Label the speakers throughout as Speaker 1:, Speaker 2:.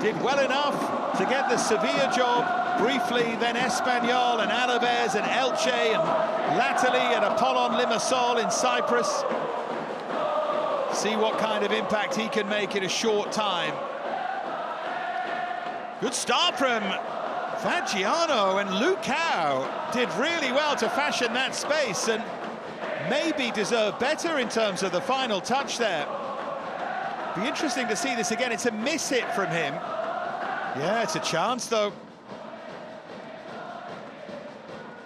Speaker 1: did well enough to get the Sevilla job briefly, then Espanyol and Alaves and Elche and latterly at Apollon Limassol in Cyprus. See what kind of impact he can make in a short time. Good start from Fagiano, and Lukau did really well to fashion that space and maybe deserved better in terms of the final touch there. Be interesting to see this again. It's a miss hit from him. Yeah, it's a chance though.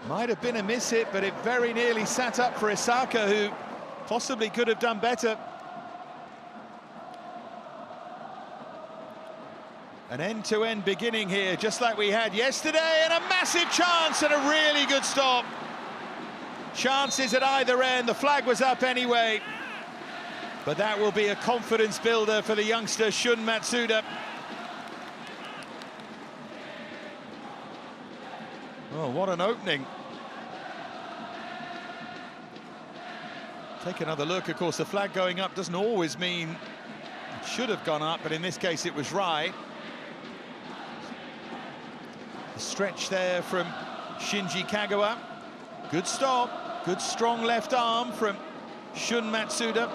Speaker 1: Might have been a miss hit, but it very nearly sat up for Osaka, who possibly could have done better. An end-to-end beginning here, just like we had yesterday, and a massive chance and a really good stop. Chances at either end, the flag was up anyway. But that will be a confidence builder for the youngster Shun Matsuda. Oh, what an opening. Take another look. Of course, the flag going up doesn't always mean it should have gone up, but in this case it was right. The stretch there from Shinji Kagawa. Good stop. Good strong left arm from Shun Matsuda.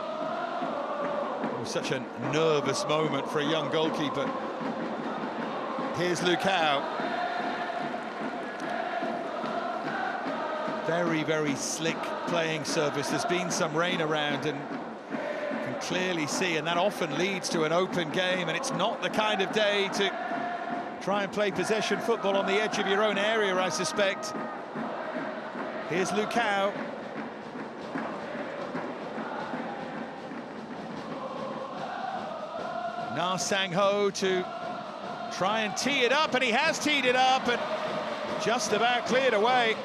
Speaker 1: Oh, such a nervous moment for a young goalkeeper. Here's Lukau. Very, very slick playing surface. There's been some rain around and you can clearly see, and that often leads to an open game, and it's not the kind of day to try and play possession football on the edge of your own area, I suspect. Here's Lukau. Na Sang-ho to try and tee it up, and he has teed it up and just about cleared away.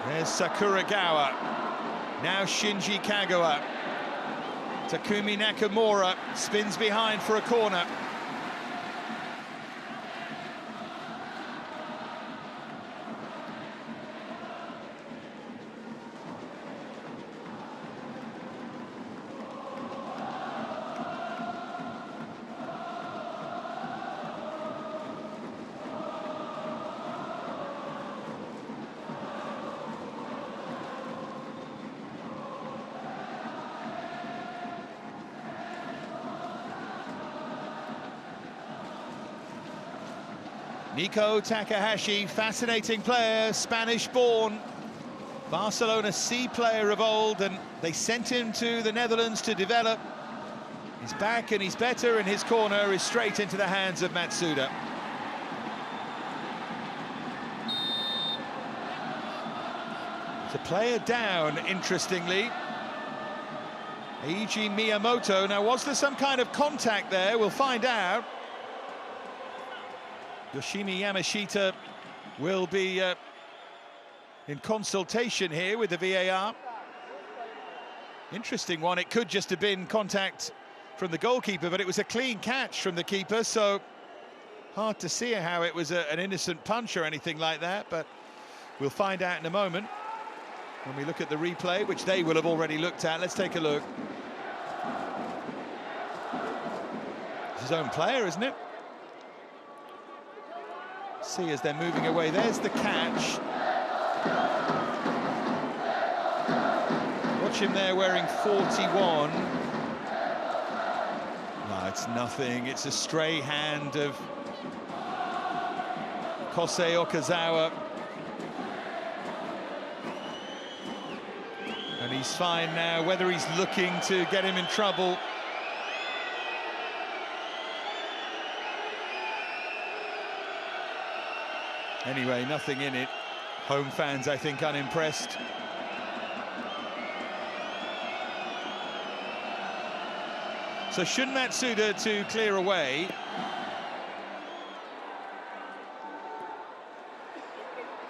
Speaker 1: There's Sakuragawa. Now Shinji Kagawa. Takumi Nakamura spins behind for a corner. Nico Takahashi, fascinating player, Spanish-born, Barcelona C player of old, and they sent him to the Netherlands to develop. He's back and he's better, and his corner is straight into the hands of Matsuda. It's a player down, interestingly. Eiji Miyamoto. Now, was there some kind of contact there? We'll find out. Yoshimi Yamashita will be in consultation here with the VAR. Interesting one. It could just have been contact from the goalkeeper, but it was a clean catch from the keeper, so hard to see how it was an innocent punch or anything like that, but we'll find out in a moment when we look at the replay, which they will have already looked at. Let's take a look. It's his own player, isn't it? See as they're moving away. There's the catch. Watch him there wearing 41. No, it's nothing. It's a stray hand of Kosei Okazawa. And he's fine now. Whether he's looking to get him in trouble, anyway, nothing in it. Home fans, I think, unimpressed. So Shun Matsuda to clear away.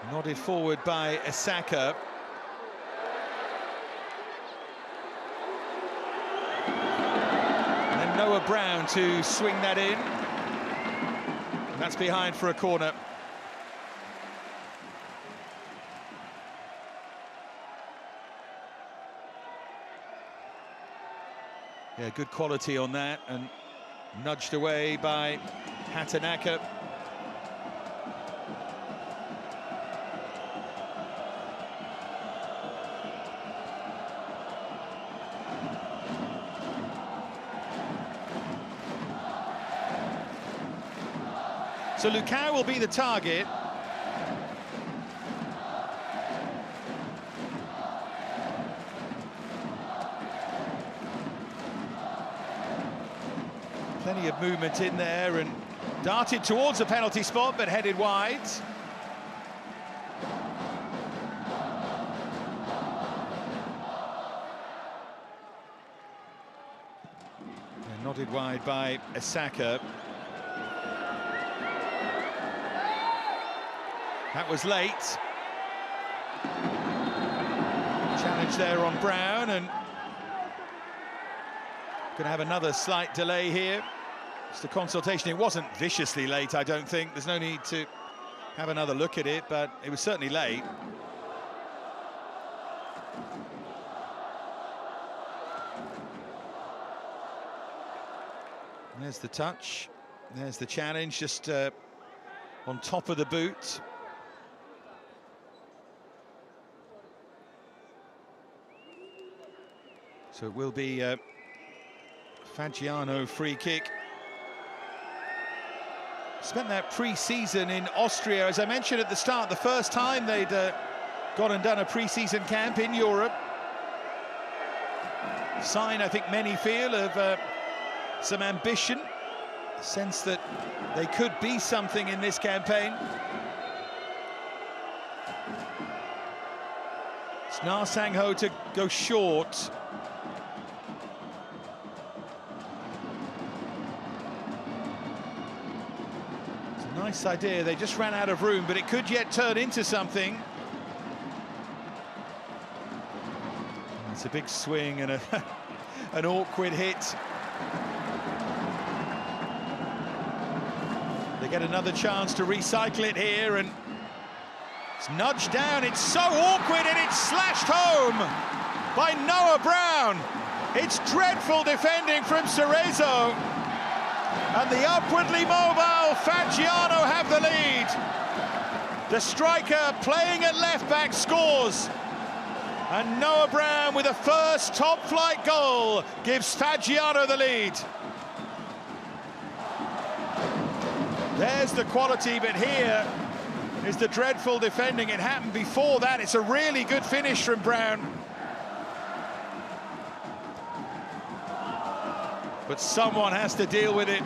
Speaker 1: Nodded forward by Osaka. And then Noah Brown to swing that in. And that's behind for a corner. Yeah, good quality on that, and nudged away by Hanasaka. So Lukau will be the target. Plenty of movement in there, and darted towards the penalty spot, but headed wide. And nodded wide by Osaka. That was late. Challenge there on Brown, and going to have another slight delay here. Just a consultation. It wasn't viciously late, I don't think. There's no need to have another look at it, but it was certainly late. There's the touch. There's the challenge, just on top of the boot. So it will be Fagiano free kick. Spent that pre-season in Austria, as I mentioned at the start, the first time they'd gone and done a pre-season camp in Europe. Sign, I think many feel, of some ambition, a sense that they could be something in this campaign. It's Na Sang-ho to go short. Nice idea, they just ran out of room, but it could yet turn into something. It's a big swing and an awkward hit. They get another chance to recycle it here, and it's nudged down. It's so awkward, and it's slashed home by Noah Brown. It's dreadful defending from Cerezo. And the upwardly mobile Fagiano have the lead. The striker playing at left-back scores. And Noah Brown with a first top-flight goal gives Fagiano the lead. There's the quality, but here is the dreadful defending. It happened before that. It's a really good finish from Brown. But someone has to deal with it.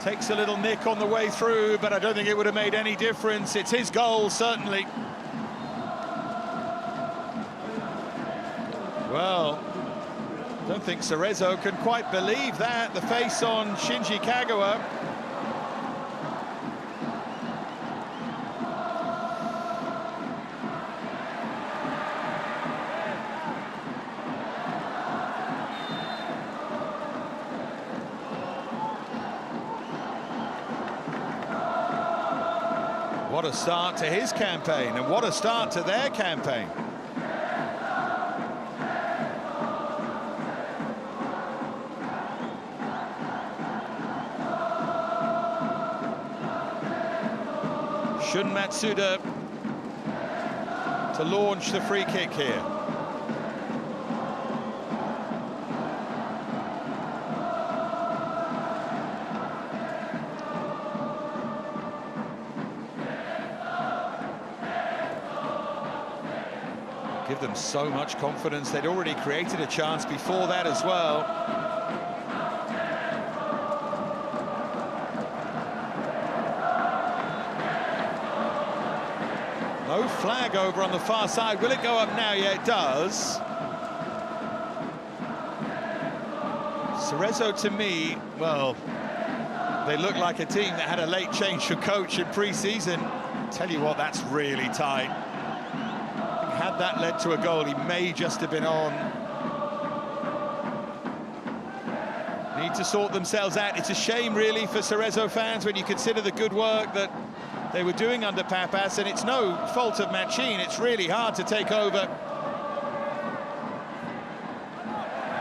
Speaker 1: Takes a little nick on the way through, but I don't think it would have made any difference. It's his goal, certainly. Well, I don't think Cerezo can quite believe that. The face on Shinji Kagawa. What a start to his campaign, and what a start to their campaign. Shun Matsuda to launch the free kick here. Give them so much confidence. They'd already created a chance before that as well. No flag over on the far side. Will it go up now? Yeah, it does. Cerezo, to me, well, they look like a team that had a late change of coach in pre-season. Tell you what, that's really tight. Had that led to a goal, he may just have been on. Need to sort themselves out. It's a shame, really, for Cerezo fans when you consider the good work that they were doing under Papas, and it's no fault of Machine. It's really hard to take over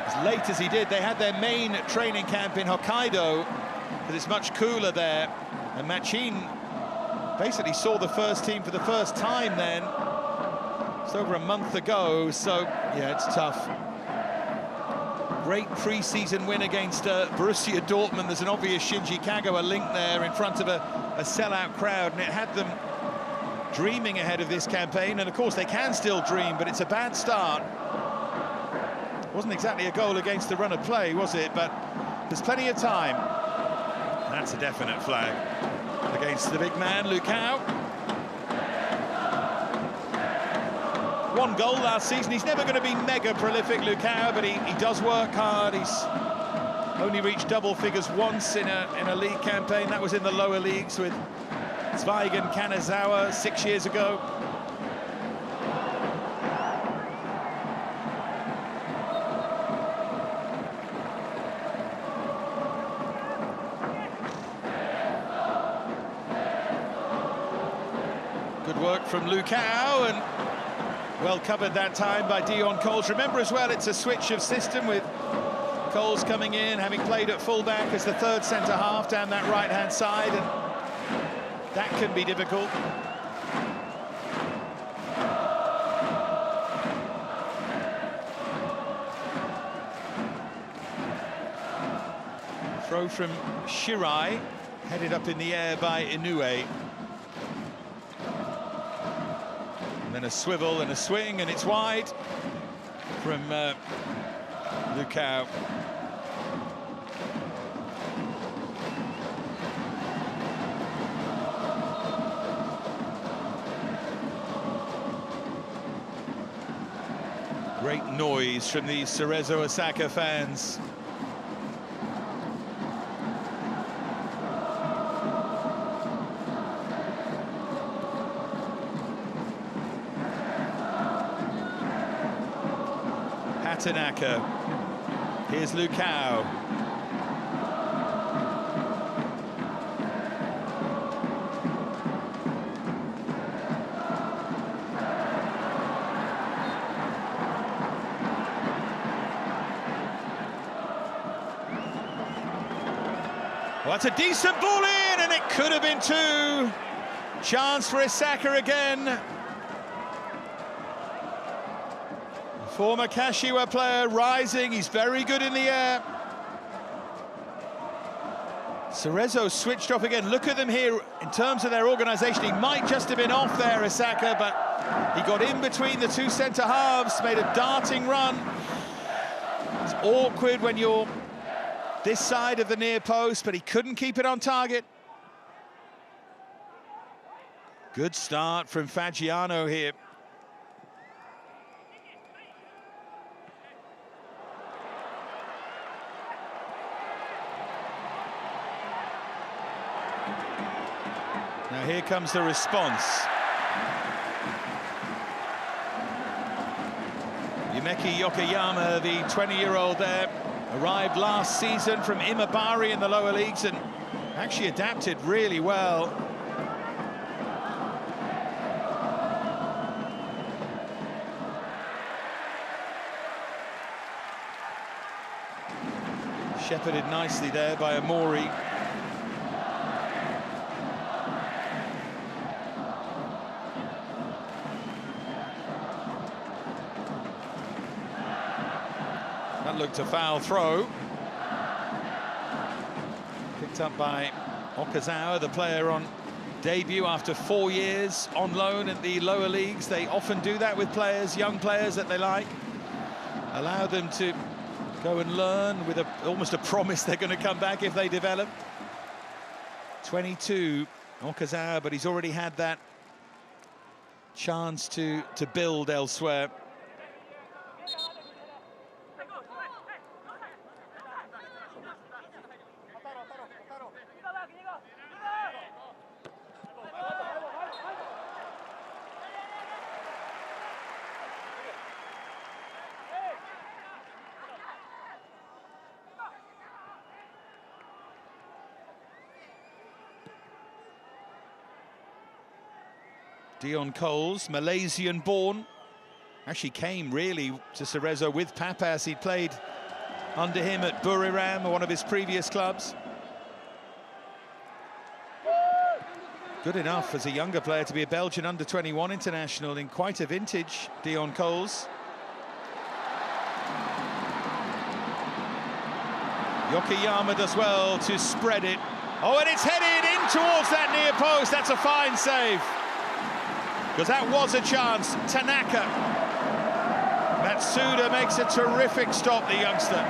Speaker 1: as late as he did. They had their main training camp in Hokkaido, because it's much cooler there, and Machine basically saw the first team for the first time then. It's over a month ago, so yeah, it's tough. Great pre-season win against Borussia Dortmund. There's an obvious Shinji Kagawa link there in front of a sellout crowd, and it had them dreaming ahead of this campaign. And of course they can still dream, but it's a bad start. Wasn't exactly a goal against the run of play, was it? But there's plenty of time. That's a definite flag against the big man, Lukau. One goal last season. He's never going to be mega prolific, Lukau, but he does work hard. He's only reached double figures once in a league campaign. That was in the lower leagues with Zweig and Kanazawa 6 years ago. Good work from Lukau, and well covered that time by Dion Coles. Remember as well, it's a switch of system with Coles coming in, having played at fullback as the third centre-half down that right-hand side, and that can be difficult. Throw from Shirai, headed up in the air by Inoue. And a swivel and a swing, and it's wide from Lukau. Great noise from the Cerezo Osaka fans. Tanaka. Here's Lukau. Well, that's a decent ball in, and it could have been two. Chance for Osaka again. Former Kashiwa player rising, he's very good in the air. Cerezo switched off again. Look at them here in terms of their organisation. He might just have been off there, Osaka, but he got in between the two centre-halves, made a darting run. It's awkward when you're this side of the near post, but he couldn't keep it on target. Good start from Fagiano here. Now here comes the response. Yumeki Yokoyama, the 20-year-old there, arrived last season from Imabari in the lower leagues and actually adapted really well. Shepherded nicely there by Amori. That looked a foul throw. Picked up by Okazawa, the player on debut after 4 years on loan in the lower leagues. They often do that with players, young players that they like. Allow them to go and learn with almost a promise they're going to come back if they develop. 22, Okazawa, but he's already had that chance to build elsewhere. Dion Coles, Malaysian-born, actually came really to Cerezo with Papas. He played under him at Buriram, one of his previous clubs. Good enough as a younger player to be a Belgian under-21 international in quite a vintage, Dion Coles. Okayama does well to spread it. Oh, and it's headed in towards that near post. That's a fine save. Because that was a chance. Tanaka. Matsuda makes a terrific stop, the youngster.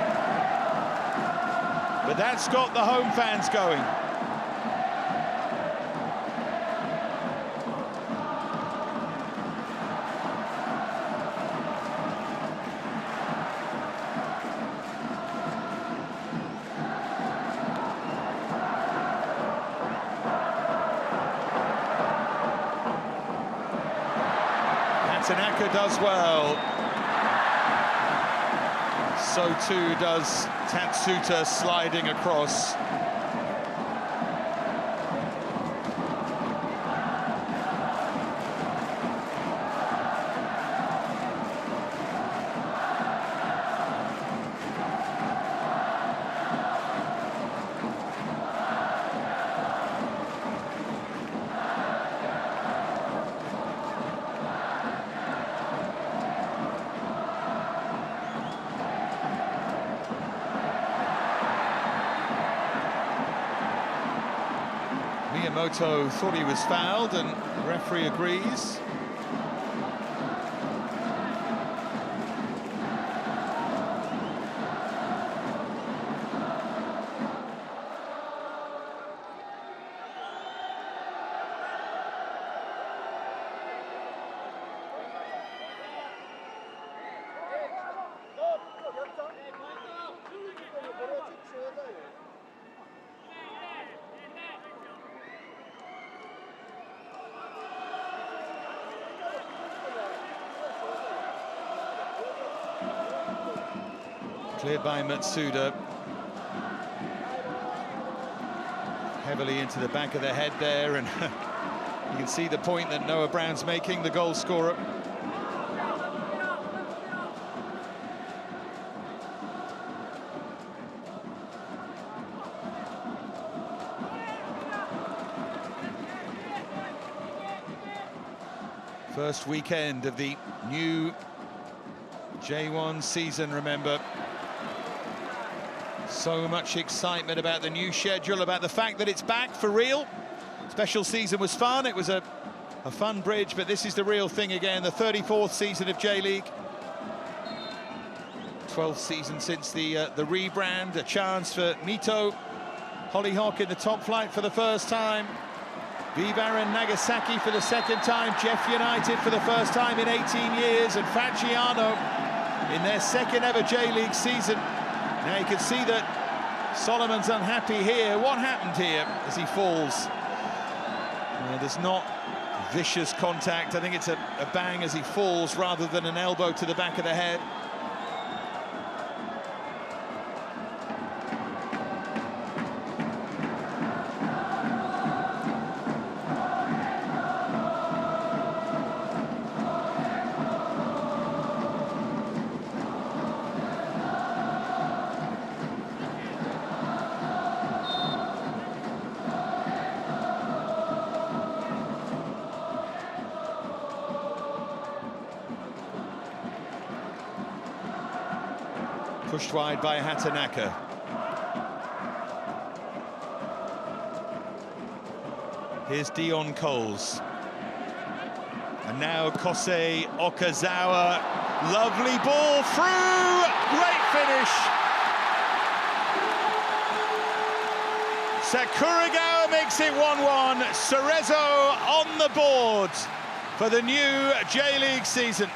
Speaker 1: But that's got the home fans going. Tanaka does well. So too does Tatsuta sliding across. Miyamoto thought he was fouled, and the referee agrees. Cleared by Matsuda. Heavily into the back of the head there, and you can see the point that Noah Brown's making, the goal scorer. First weekend of the new J1 season, remember. So much excitement about the new schedule, about the fact that it's back for real. Special season was fun, it was a fun bridge, but this is the real thing again, the 34th season of J-League. 12th season since the rebrand, a chance for Mito Hollyhock in the top flight for the first time. Vivaren Nagasaki for the second time, Jeff United for the first time in 18 years, and Fagiano in their second ever J-League season. Now you can see that Solomon's unhappy here. What happened here as he falls? There's not vicious contact. I think it's a bang as he falls rather than an elbow to the back of the head. Pushed wide by Hatanaka. Here's Dion Coles. And now Kosei Okazawa. Lovely ball through. Great finish. Sakuragawa makes it 1-1. Cerezo on the board for the new J-League season.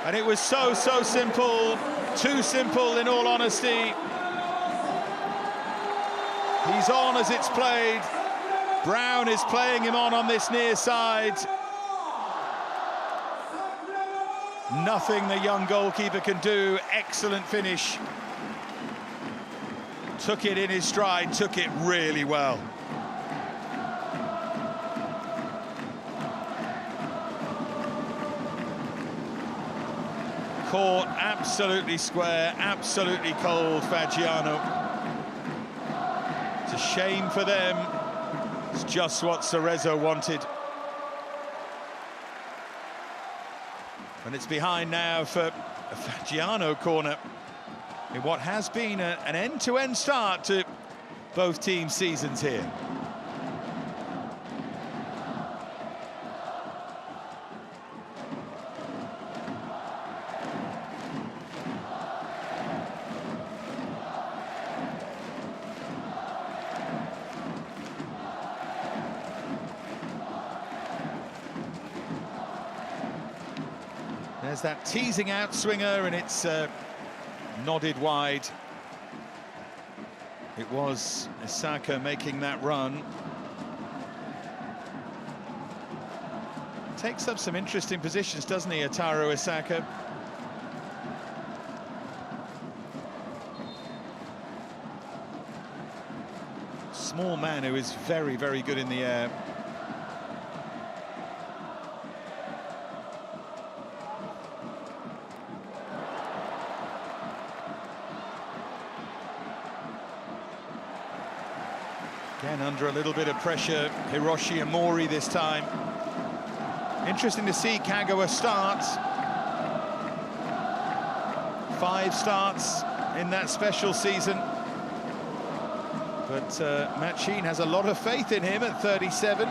Speaker 1: And it was so simple, too simple in all honesty. He's on as it's played. Brown is playing him on this near side. Nothing the young goalkeeper can do. Excellent finish. Took it in his stride, took it really well. Caught absolutely square, absolutely cold, Fagiano. It's a shame for them. It's just what Cerezo wanted. And it's behind now for a Fagiano corner in what has been an end-to-end start to both teams' seasons here. There's that teasing out swinger, and it's nodded wide. It was Osaka making that run. Takes up some interesting positions, doesn't he, Ataru Osaka? Small man who is very, very good in the air. Again, under a little bit of pressure, Hiroshi Amori this time. Interesting to see Kagawa start. 5 starts in that special season. But Machin has a lot of faith in him at 37.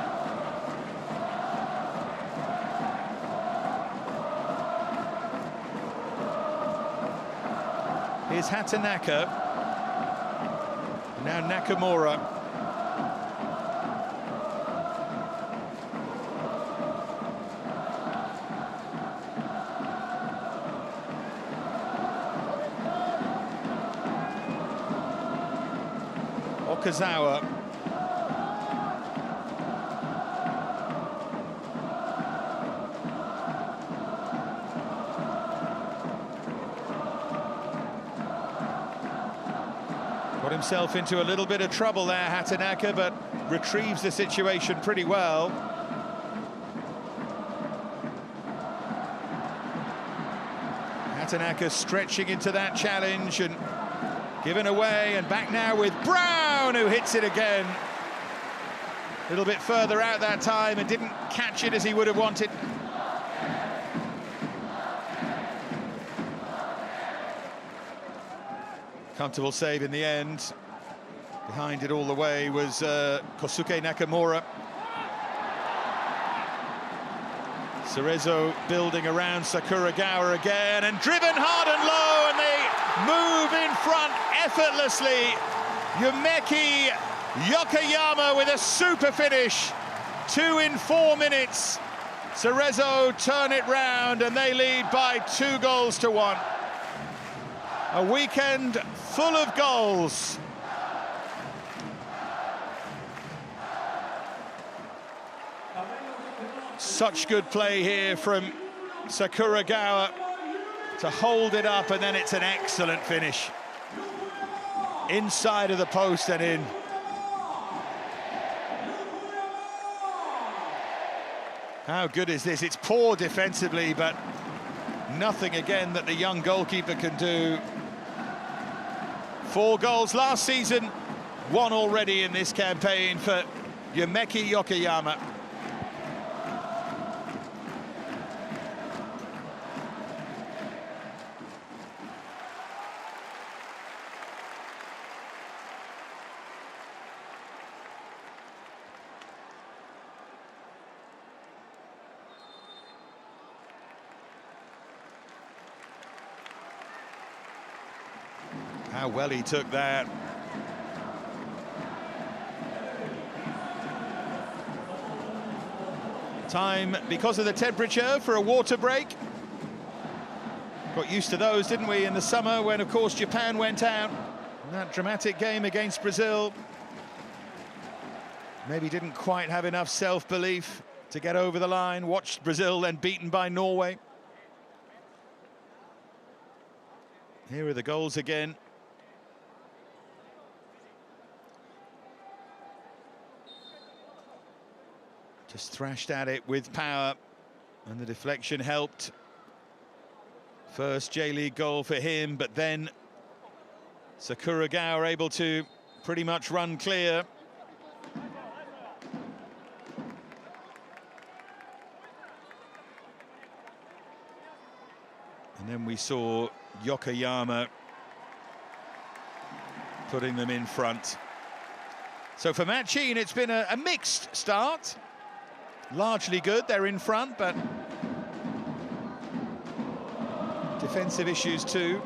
Speaker 1: Here's Hatanaka. Now Nakamura. Okazawa. Got himself into a little bit of trouble there, Hatanaka, but retrieves the situation pretty well. Hatanaka stretching into that challenge and given away, and back now with Brown, who hits it again. A little bit further out that time and didn't catch it as he would have wanted. Comfortable save in the end. Behind it all the way was Kosuke Nakamura. Cerezo building around Sakuragawa again, and driven hard and low, and they move in front effortlessly. Yumeki Yokoyama with a super finish. 2 in 4 minutes. Cerezo turn it round, and they lead by 2-1. A weekend full of goals. Such good play here from Sakuragawa to hold it up, and then it's an excellent finish. Inside of the post and in. How good is this? It's poor defensively, but nothing again that the young goalkeeper can do. 4 goals last season, 1 already in this campaign for Yumeki Yokoyama. How well he took that. Time, because of the temperature, for a water break. Got used to those, didn't we, in the summer when, of course, Japan went out. That dramatic game against Brazil. Maybe didn't quite have enough self-belief to get over the line. Watched Brazil then beaten by Norway. Here are the goals again. Just thrashed at it with power, and the deflection helped. First J-League goal for him, but then Sakuragawa able to pretty much run clear. And then we saw Okayama putting them in front. So for Machin, it's been a mixed start. Largely good, they're in front, but defensive issues too.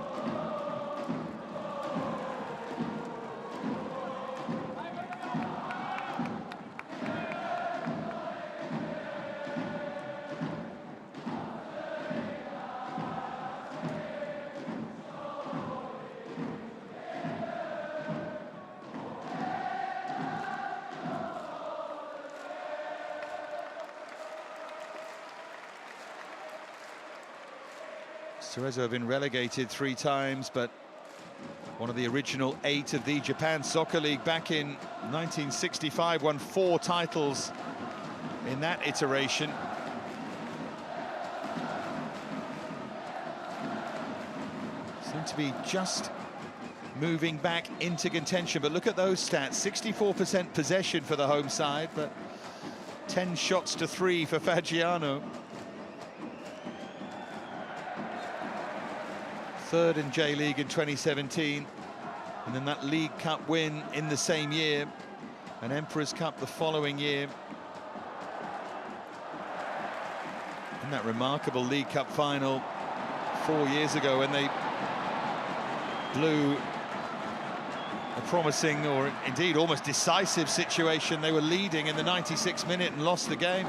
Speaker 1: Cerezo have been relegated 3 times, but one of the original 8 of the Japan Soccer League back in 1965, won 4 titles in that iteration. Seem to be just moving back into contention, but look at those stats. 64% possession for the home side, but 10 shots to 3 for Fagiano. 3rd in J.League in 2017, and then that League Cup win in the same year, and Emperor's Cup the following year. And that remarkable League Cup final 4 years ago when they blew a promising, or indeed almost decisive situation. They were leading in the 96th minute and lost the game.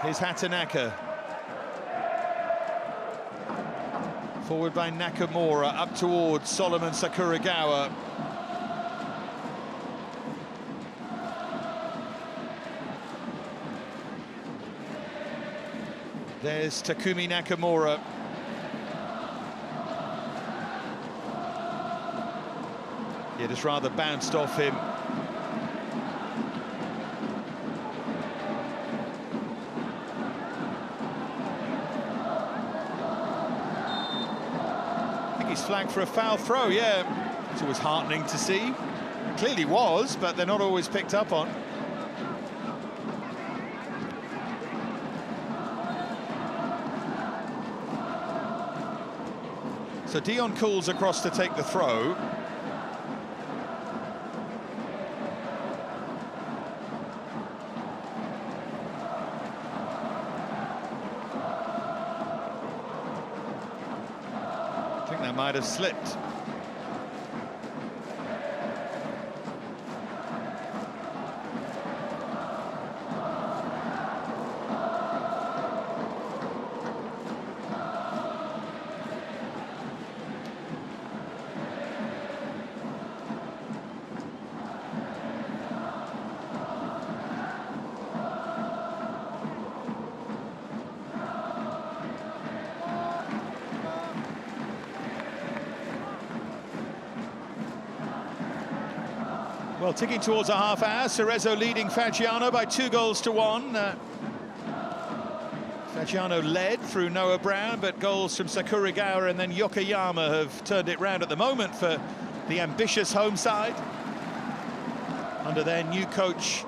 Speaker 1: Here's Hatanaka. Forward by Nakamura, up towards Solomon Sakuragawa. There's Takumi Nakamura. Yeah, just rather bounced off him. He's flagged for a foul throw, yeah. It's always heartening to see. Clearly was, but they're not always picked up on. So Dion Cools across to take the throw. Might have slipped. Well, ticking towards a half hour, Cerezo leading Fagiano by 2-1. Fagiano led through Noah Brown, but goals from Sakuragawa and then Okayama have turned it round at the moment for the ambitious home side. Under their new coach,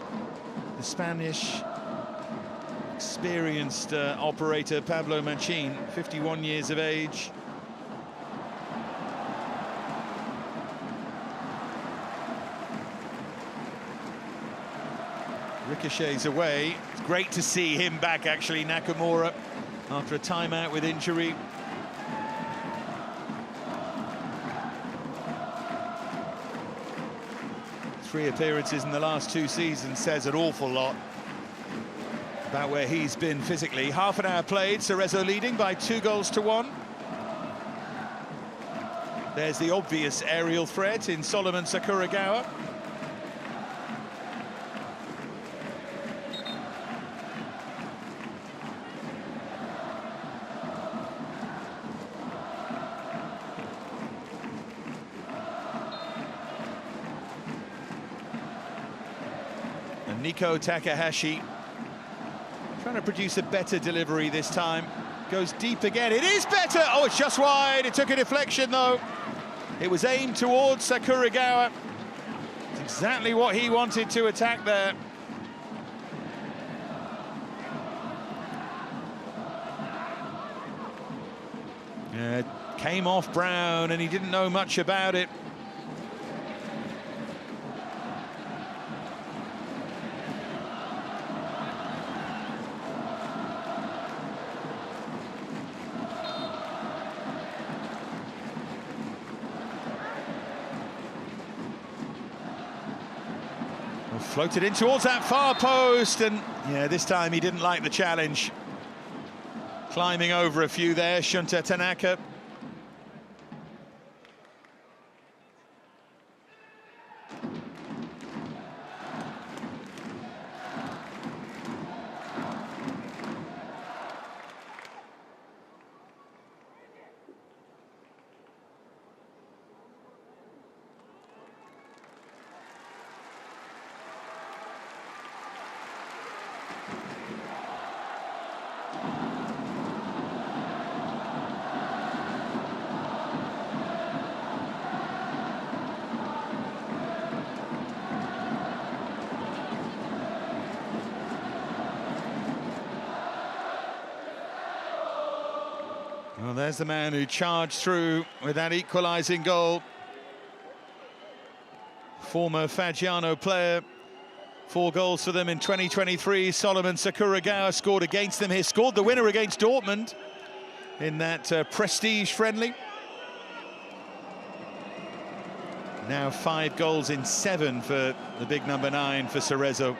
Speaker 1: the Spanish experienced operator Pablo Machin, 51 years of age. Ricochets away. It's great to see him back, actually, Nakamura, after a timeout with injury. Three appearances in the last 2 seasons says an awful lot about where he's been physically. Half an hour played, Cerezo leading by 2-1. There's the obvious aerial threat in Solomon Sakuragawa. And Nico Takahashi trying to produce a better delivery this time. Goes deep again. It is better. Oh, it's just wide. It took a deflection, though. It was aimed towards Sakuragawa. It's exactly what he wanted to attack there. Came off Brown, and he didn't know much about it. Floated in towards that far post, and yeah, this time he didn't like the challenge. Climbing over a few there, Shunta Tanaka. Well, there's the man who charged through with that equalising goal. Former Fagiano player. 4 goals for them in 2023. Solomon Sakuragawa scored against them here. Scored the winner against Dortmund in that prestige friendly. Now 5 goals in 7 for the big number 9 for Cerezo.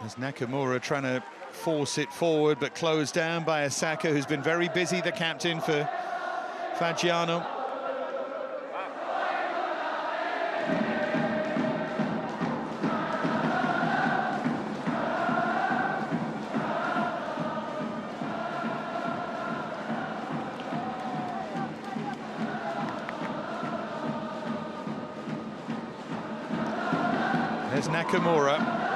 Speaker 1: There's Nakamura trying to force it forward, but closed down by Osaka, who's been very busy, the captain for Fagiano. There's Nakamura.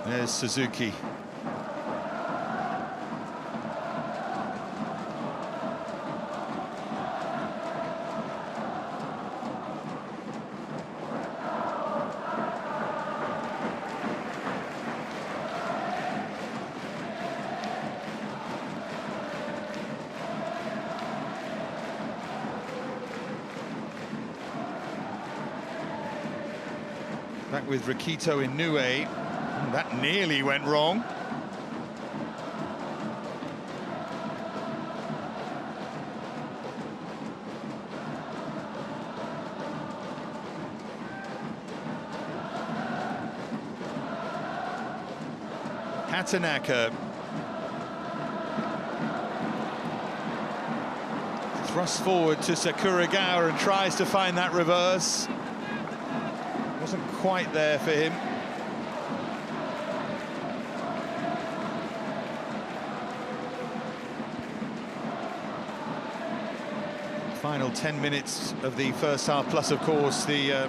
Speaker 1: There's Suzuki. Back with Rikito Inoue. That nearly went wrong. Hatanaka. Thrust forward to Sakuragawa and tries to find that reverse. Wasn't quite there for him. Final 10 minutes of the first half, plus, of course, the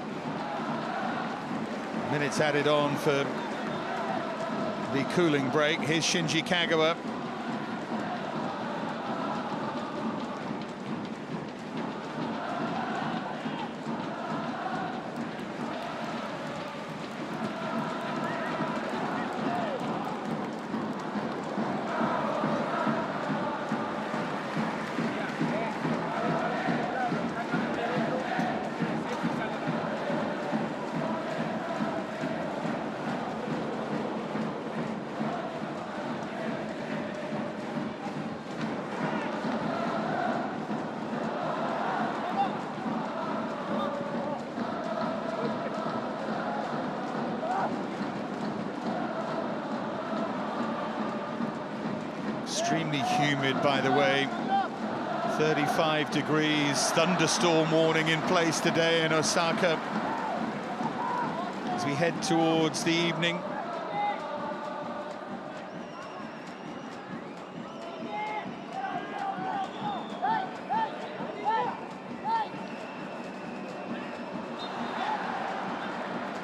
Speaker 1: minutes added on for the cooling break. Here's Shinji Kagawa. Extremely humid, by the way. 35 degrees, thunderstorm warning in place today in Osaka as we head towards the evening.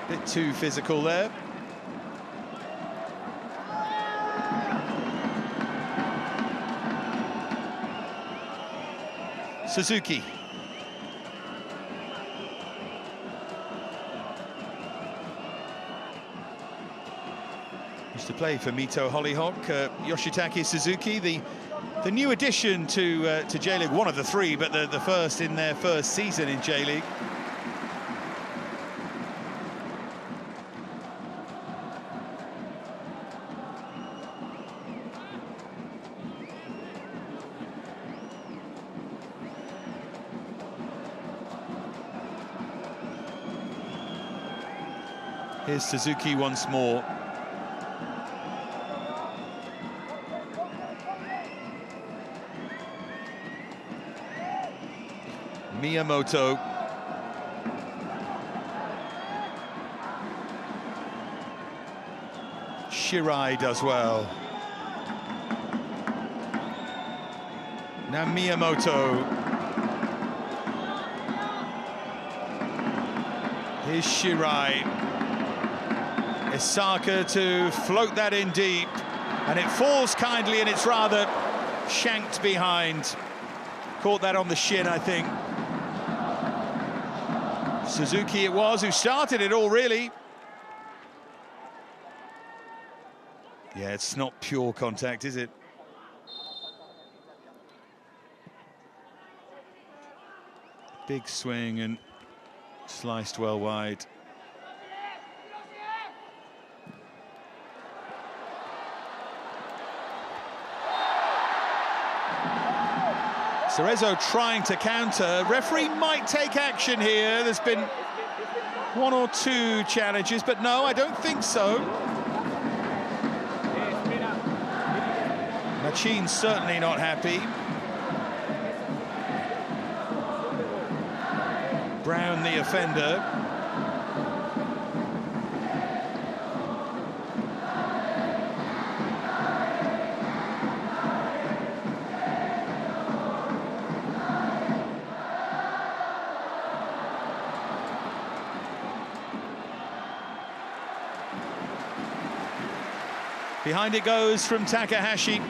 Speaker 1: Bit too physical there. Suzuki. Used to play for Mito Hollyhock. Yoshitake Suzuki, the new addition to J-League, one of the three, but the first in their first season in J-League. Here's Suzuki once more. Miyamoto. Shirai does well. Now Miyamoto. Here's Shirai. Osaka to float that in deep, and it falls kindly, and it's rather shanked behind. Caught that on the shin, I think. Suzuki it was who started it all, really. Yeah, it's not pure contact, is it? Big swing and sliced well wide. Cerezo trying to counter. Referee might take action here. There's been one or two challenges, but no, I don't think so. Machin's certainly not happy. Brown, the offender. Behind it goes from Takahashi.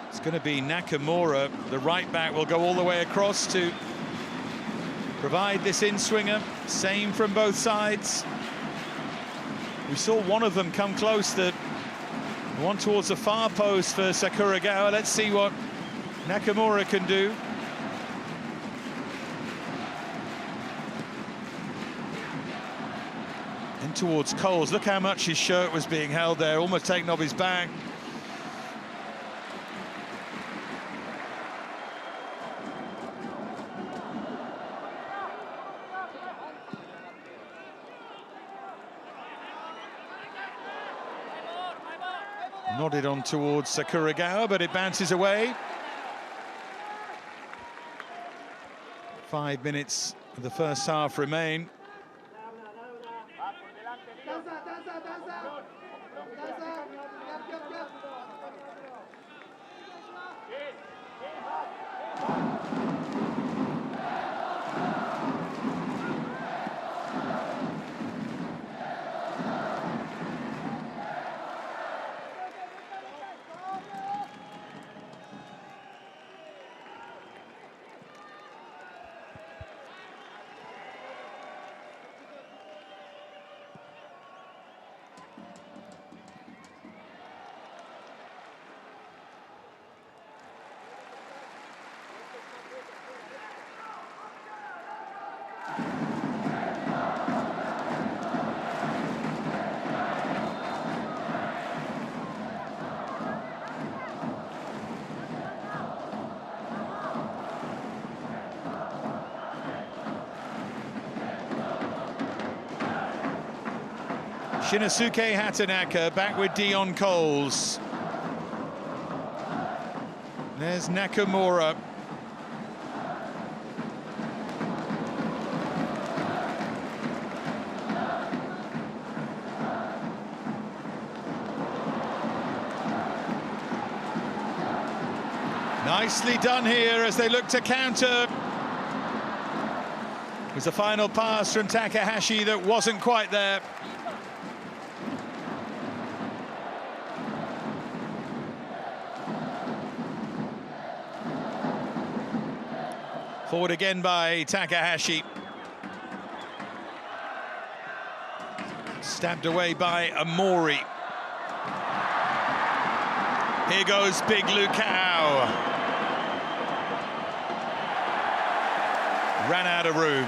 Speaker 1: It's going to be Nakamura. The right back will go all the way across to provide this in-swinger. Same from both sides. We saw one of them come close, the one towards the far post for Sakuragawa. Let's see what Nakamura can do. In towards Coles. Look how much his shirt was being held there, almost taken off his back. Nodded on towards Sakuragawa, but it bounces away. 5 minutes of the first half remain. Shinosuke Hatanaka back with Dion Coles. There's Nakamura. Nicely done here as they look to counter. It was a final pass from Takahashi that wasn't quite there. Forward again by Takahashi. Stabbed away by Amori. Here goes big Lukau. Ran out of room.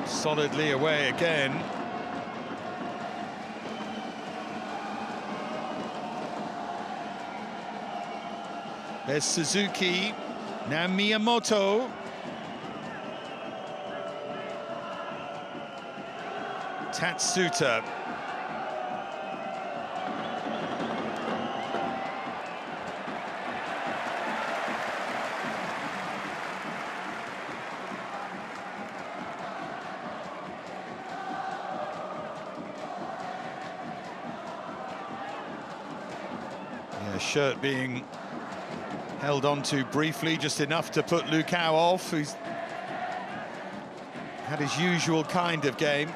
Speaker 1: Solidly away again. There's Suzuki, now Miyamoto. Tatsuta. Shirt being held on to briefly, just enough to put Lukau off, who's had his usual kind of game.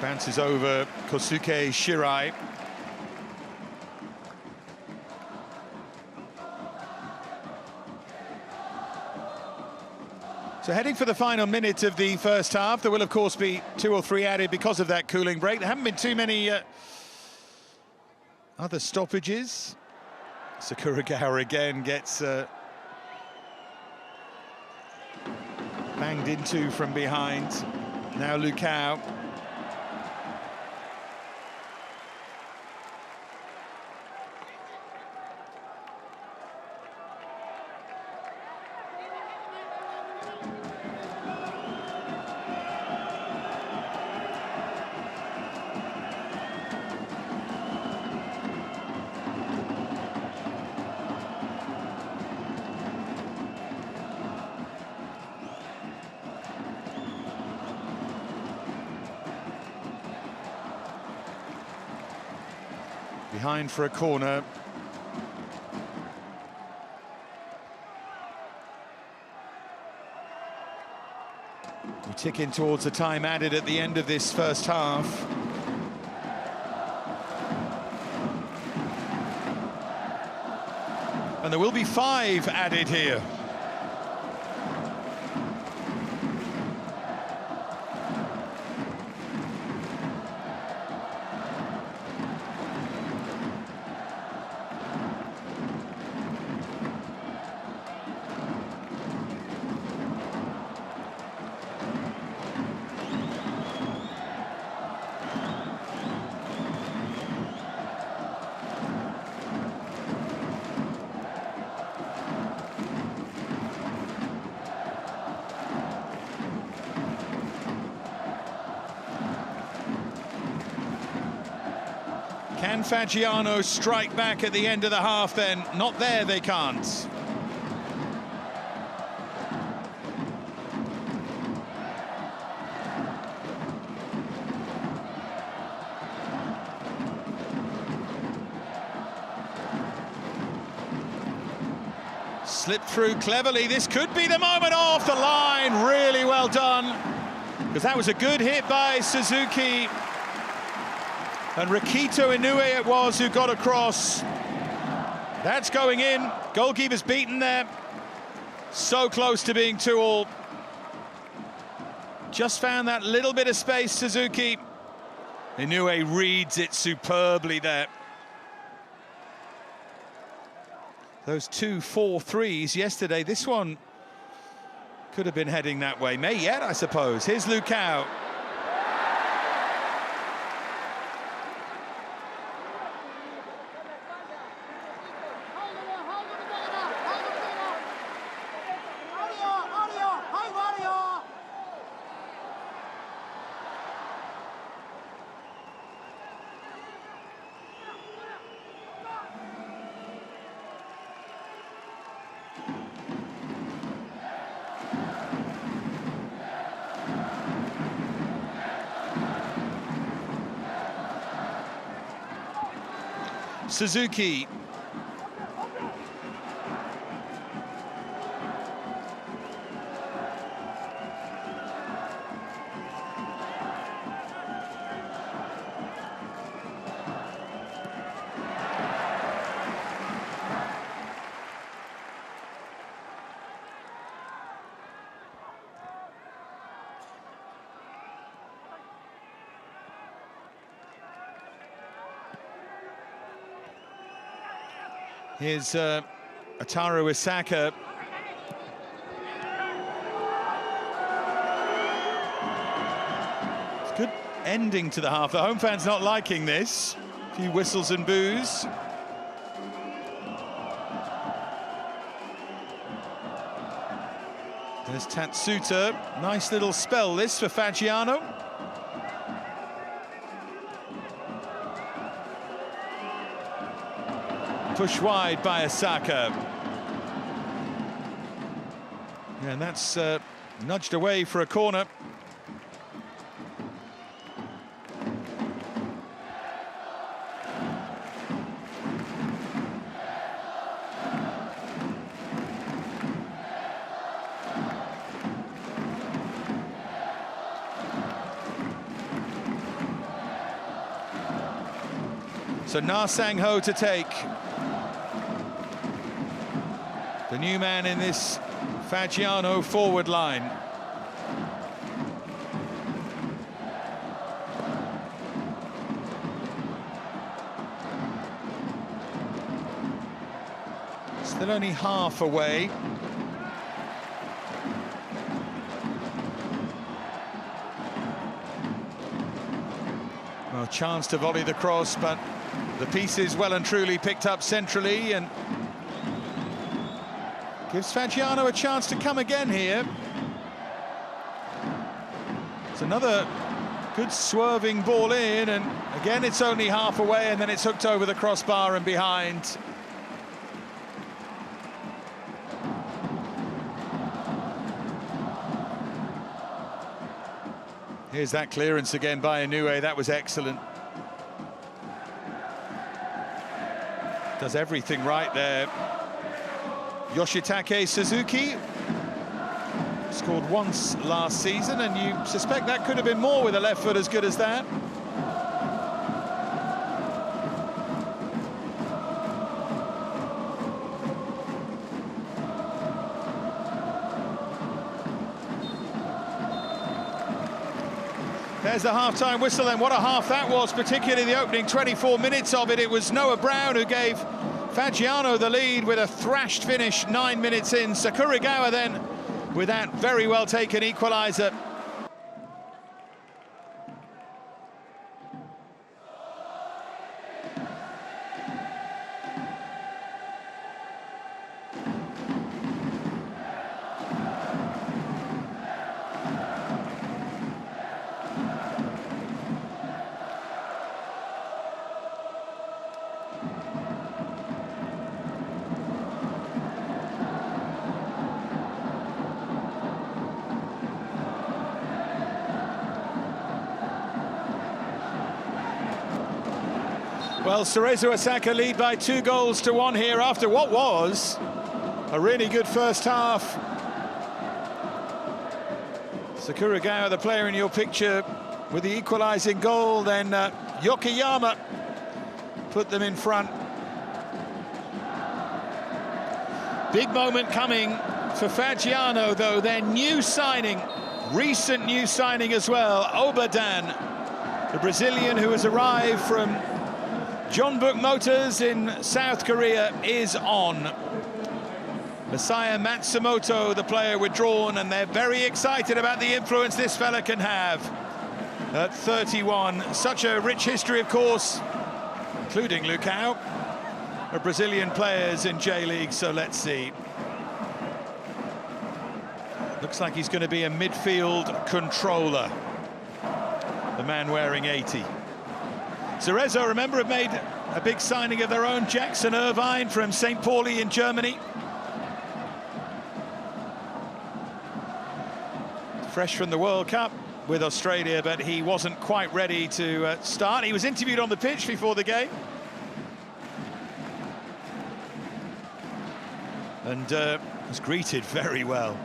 Speaker 1: Bounces over Kosuke Shirai. So heading for the final minute of the first half. There will, of course, be 2 or 3 added because of that cooling break. There haven't been too many other stoppages. Sakuragawa again gets banged into from behind. Now Lukau. Behind for a corner. We tick in towards the time added at the end of this first half. And there will be 5 added here. Can Fagiano strike back at the end of the half then? Not there, they can't. Slipped through cleverly. This could be the moment off the line. Really well done. Because that was a good hit by Suzuki. And Rikito Inoue it was who got across. That's going in. Goalkeeper's beaten there. So close to being 2-2. Just found that little bit of space, Suzuki. Inoue reads it superbly there. Those 2 4-3s yesterday. This one could have been heading that way. May yet, I suppose. Here's Lukau. Suzuki. Here's Cerezo Osaka. It's a good ending to the half. The home fans not liking this. A few whistles and boos. There's Tatsuta. Nice little spell this for Fagiano. Push wide by Osaka. And that's nudged away for a corner. So Na Sang-ho to take. The new man in this Fagiano forward line. Still only half away. Well, chance to volley the cross, but the piece is well and truly picked up centrally and gives Fagiano a chance to come again here. It's another good swerving ball in, and again it's only half away, and then it's hooked over the crossbar and behind. Here's that clearance again by Inoue. That was excellent. Does everything right there. Yoshitake Suzuki scored once last season, and you suspect that could have been more with a left foot as good as that. There's the half-time whistle, and what a half that was, particularly the opening 24 minutes of it. It was Noah Brown who gave Fagiano the lead with a thrashed finish 9 minutes in. Sakuragawa then with that very well taken equaliser. Well, Cerezo Osaka lead by 2-1 here after what was a really good first half. Sakuragawa, the player in your picture, with the equalising goal, then Okayama put them in front. Big moment coming for Fagiano, though. Their new signing, recent new signing as well, Obadan, the Brazilian who has arrived from John Book Motors in South Korea, is on. Masaya Matsumoto, the player, withdrawn, and they're very excited about the influence this fella can have at 31. Such a rich history, of course, including Lucao, of Brazilian players in J.League, so let's see. Looks like he's going to be a midfield controller, the man wearing 80. Cerezo, remember, have made a big signing of their own, Jackson Irvine from St. Pauli in Germany. Fresh from the World Cup with Australia, but he wasn't quite ready to start. He was interviewed on the pitch before the game. And was greeted very well.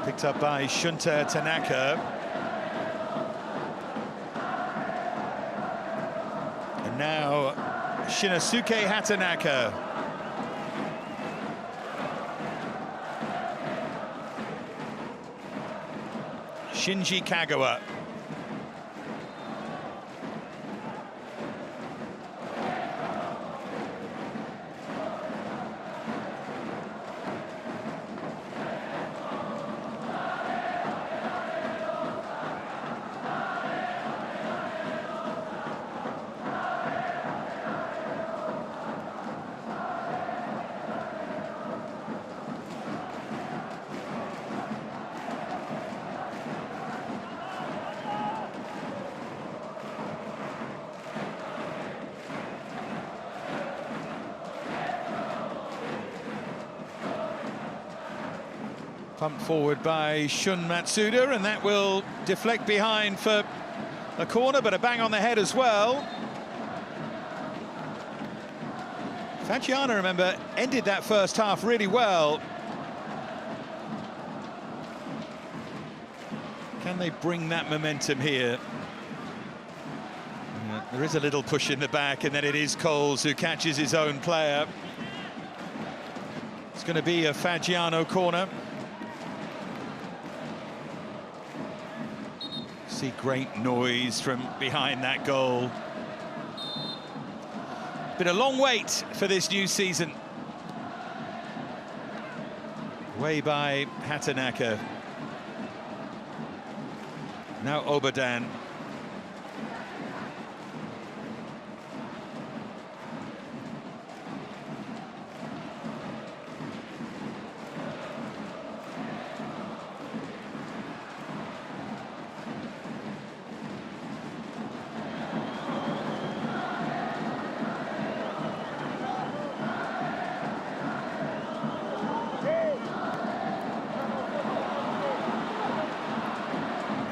Speaker 1: Picked up by Shunta Tanaka. And now Shinosuke Hatanaka. Shinji Kagawa. Pumped forward by Shun Matsuda, and that will deflect behind for a corner, but a bang on the head as well. Fagiano, remember, ended that first half really well. Can they bring that momentum here? There is a little push in the back, and then it is Coles who catches his own player. It's going to be a Fagiano corner. See great noise from behind that goal. Been a long wait for this new season. Way by Hatanaka. Now Obadan.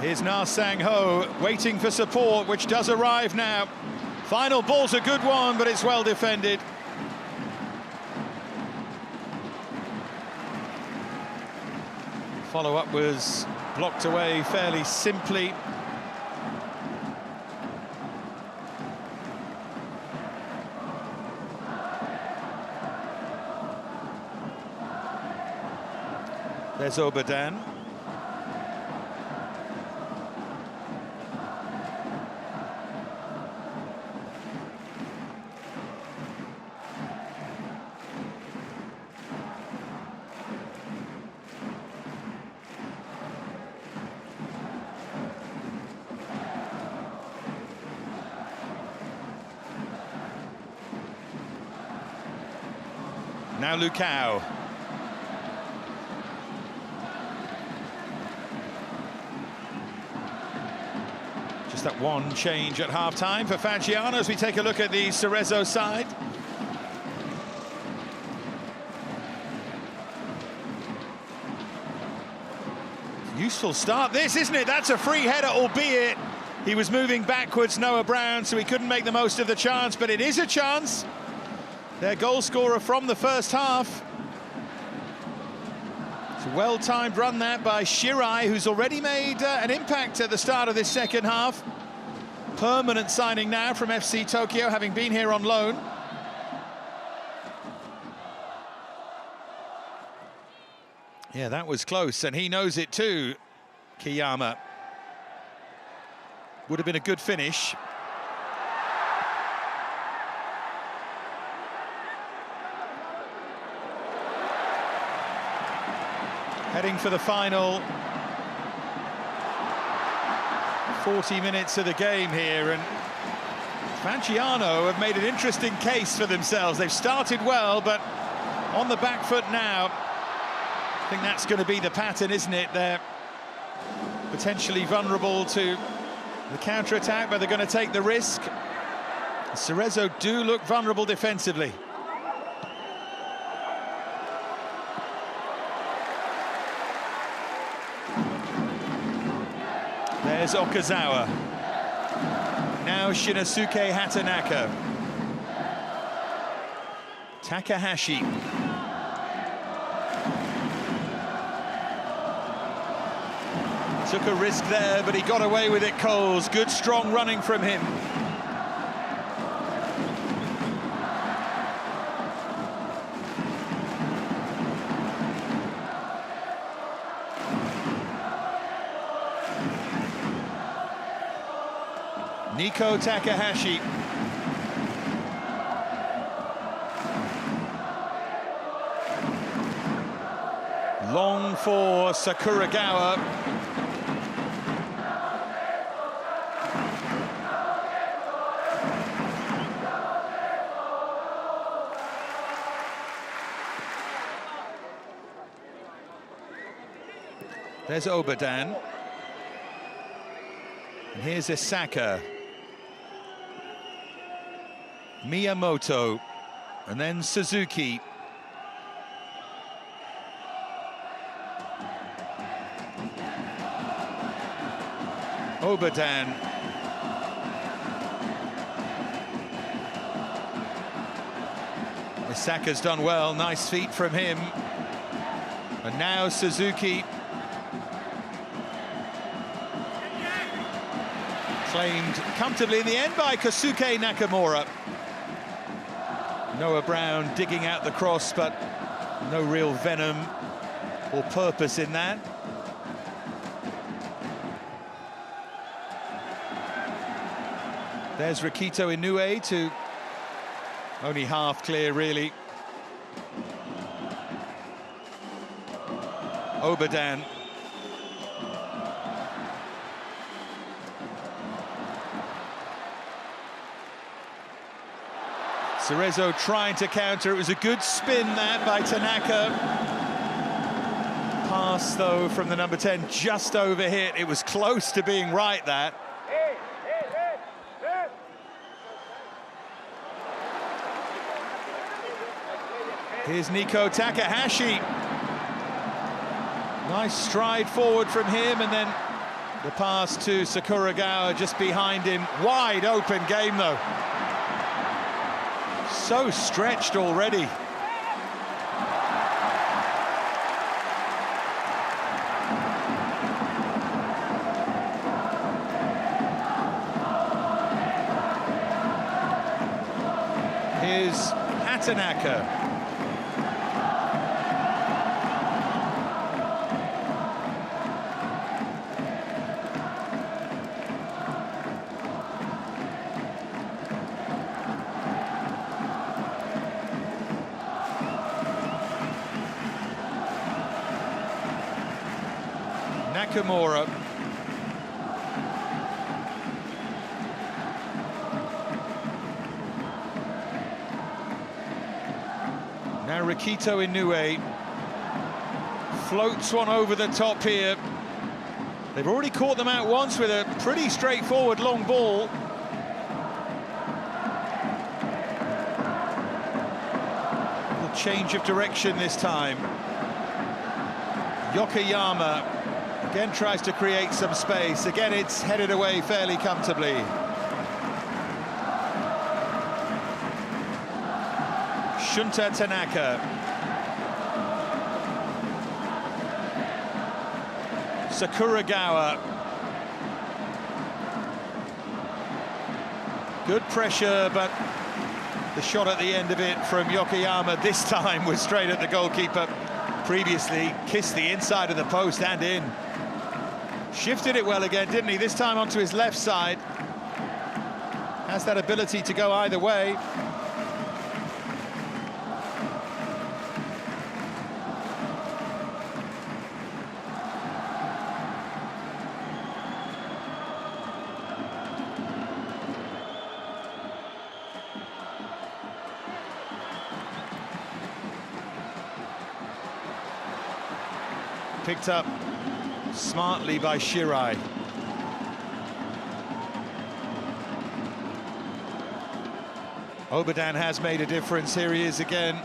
Speaker 1: Here's Na Sang-ho waiting for support, which does arrive now. Final ball's a good one, but it's well defended. Follow-up was blocked away fairly simply. There's Obadan. Now Lukau. Just that one change at half-time for Fagiano as we take a look at the Cerezo side. Useful start this, isn't it? That's a free header, albeit he was moving backwards, Noah Brown, so he couldn't make the most of the chance, but it is a chance. Their goal scorer from the first half. It's a well-timed run that by Shirai, who's already made an impact at the start of this second half. Permanent signing now from FC Tokyo, having been here on loan. Yeah, that was close, and he knows it too, Okayama. Would have been a good finish. Heading for the final 40 minutes of the game here, and Fagiano have made an interesting case for themselves. They've started well, but on the back foot now. I think that's going to be the pattern, isn't it? They're potentially vulnerable to the counter-attack, but they're going to take the risk. Cerezo do look vulnerable defensively. There's Okazawa. Now Shinosuke Hatanaka. Takahashi. Took a risk there, but he got away with it, Coles. Good, strong running from him. Nico Takahashi. Long for Sakuragawa. There's Obadan. And here's Osaka. Miyamoto. And then Suzuki. Obadan. Osaka's done well. Nice feet from him. And now Suzuki. Claimed comfortably in the end by Kosuke Nakamura. Noah Brown digging out the cross, but no real venom or purpose in that. There's Rikito Inoue to only half clear, really. Obadan. Cerezo trying to counter. It was a good spin that by Tanaka. Pass, though, from the number 10, just overhit. It was close to being right, that. Here's Nico Takahashi. Nice stride forward from him, and then the pass to Sakuragawa just behind him. Wide open game, though. So stretched already. Here's Hatanaka. Nakamura. Now Rikito Inoue floats one over the top here. They've already caught them out once with a pretty straightforward long ball. A change of direction this time. Okayama again tries to create some space. Again, it's headed away fairly comfortably. Shunta Tanaka. Sakuragawa. Good pressure, but the shot at the end of it from Okayama this time was straight at the goalkeeper. Previously kissed the inside of the post and in. Shifted it well again, didn't he? This time onto his left side. Has that ability to go either way. Picked up smartly by Shirai. Obadan has made a difference. Here he is again.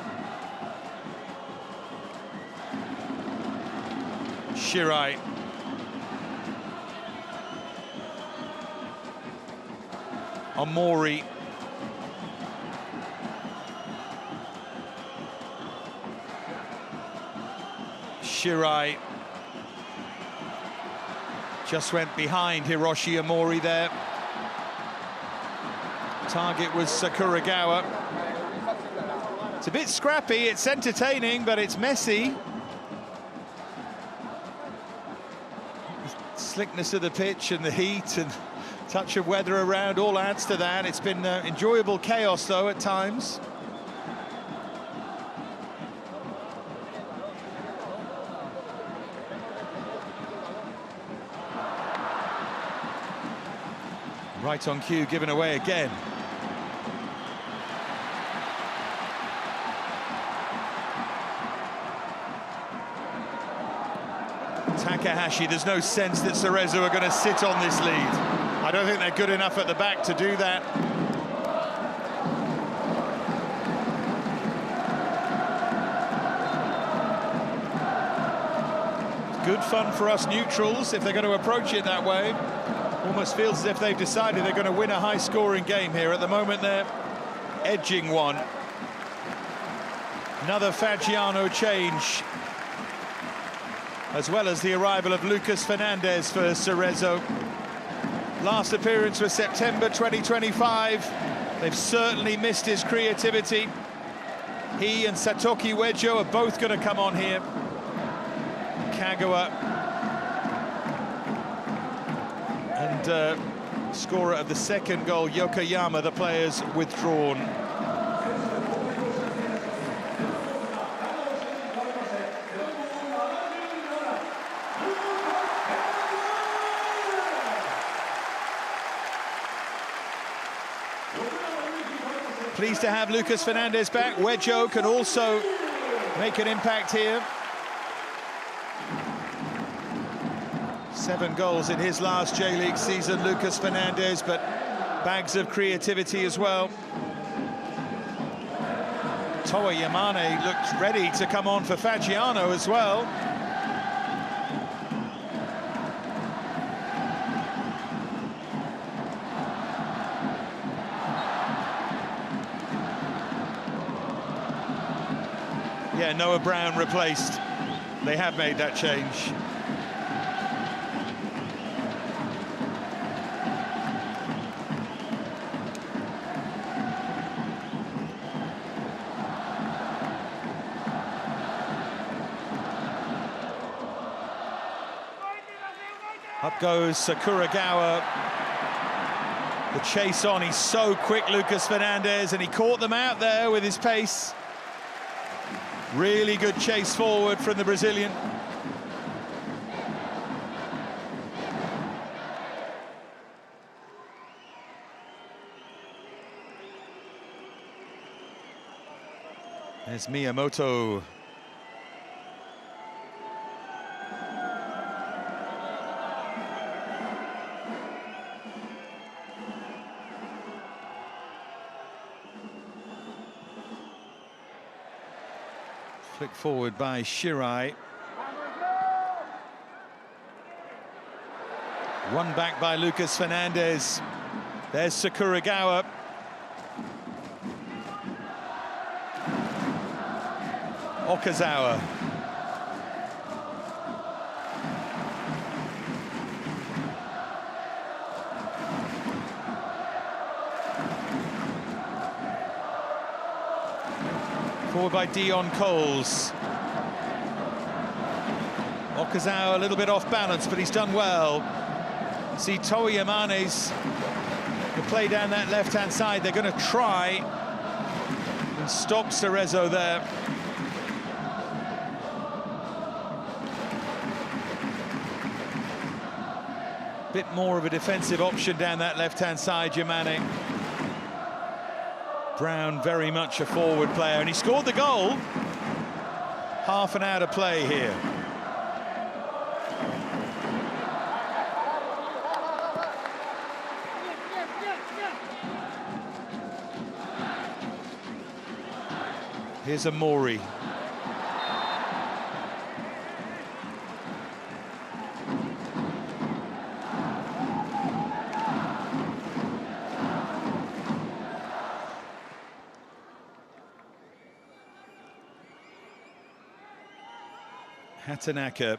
Speaker 1: Shirai. Omori. Shirai. Just went behind Hiroshi Omori there. Target was Sakuragawa. It's a bit scrappy, it's entertaining, but it's messy. The slickness of the pitch and the heat and touch of weather around all adds to that. It's been enjoyable chaos, though, at times. Right on cue, given away again. Takahashi, there's no sense that Cerezo are going to sit on this lead. I don't think they're good enough at the back to do that. Good fun for us neutrals if they're going to approach it that way. Almost feels as if they've decided they're going to win a high-scoring game here. At the moment, they're edging one. Another Fagiano change, as well as the arrival of Lucas Fernandez for Cerezo. Last appearance was September 2025. They've certainly missed his creativity. He and Satoki Uejo are both going to come on here. Kagawa. And scorer of the second goal, Yokoyama, the players withdrawn. Pleased to have Lucas Fernandez back. Uejo can also make an impact here. 7 goals in his last J-League season, Lucas Fernandez, but bags of creativity as well. Toa Yamane looked ready to come on for Fagiano as well. Yeah, Noah Brown replaced. They have made that change. Up goes Sakuragawa. The chase on, he's so quick, Lucas Fernandez, and he caught them out there with his pace. Really good chase forward from the Brazilian. There's Miyamoto. Flick forward by Shirai. One back by Lucas Fernandez. There's Sakuragawa. Okazawa. Forward by Dion Coles. Okazawa a little bit off balance, but he's done well. See Toyamane's the play down that left-hand side. They're going to try and stop Cerezo there. Bit more of a defensive option down that left-hand side, Yamane. Brown very much a forward player, and he scored the goal. Half an hour to play here. Here's Amori. Hatanaka.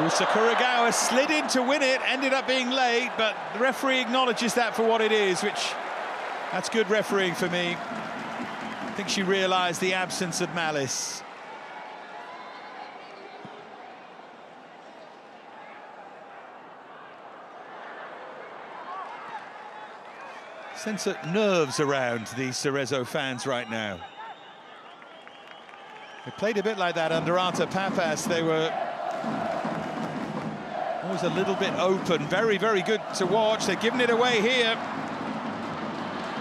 Speaker 1: Sakuragawa slid in to win it, ended up being late, but the referee acknowledges that for what it is, that's good refereeing for me. I think she realised the absence of malice. Sense of nerves around the Cerezo fans right now. They played a bit like that under Arta Papas. They were always a little bit open, very, very good to watch. They're giving it away here.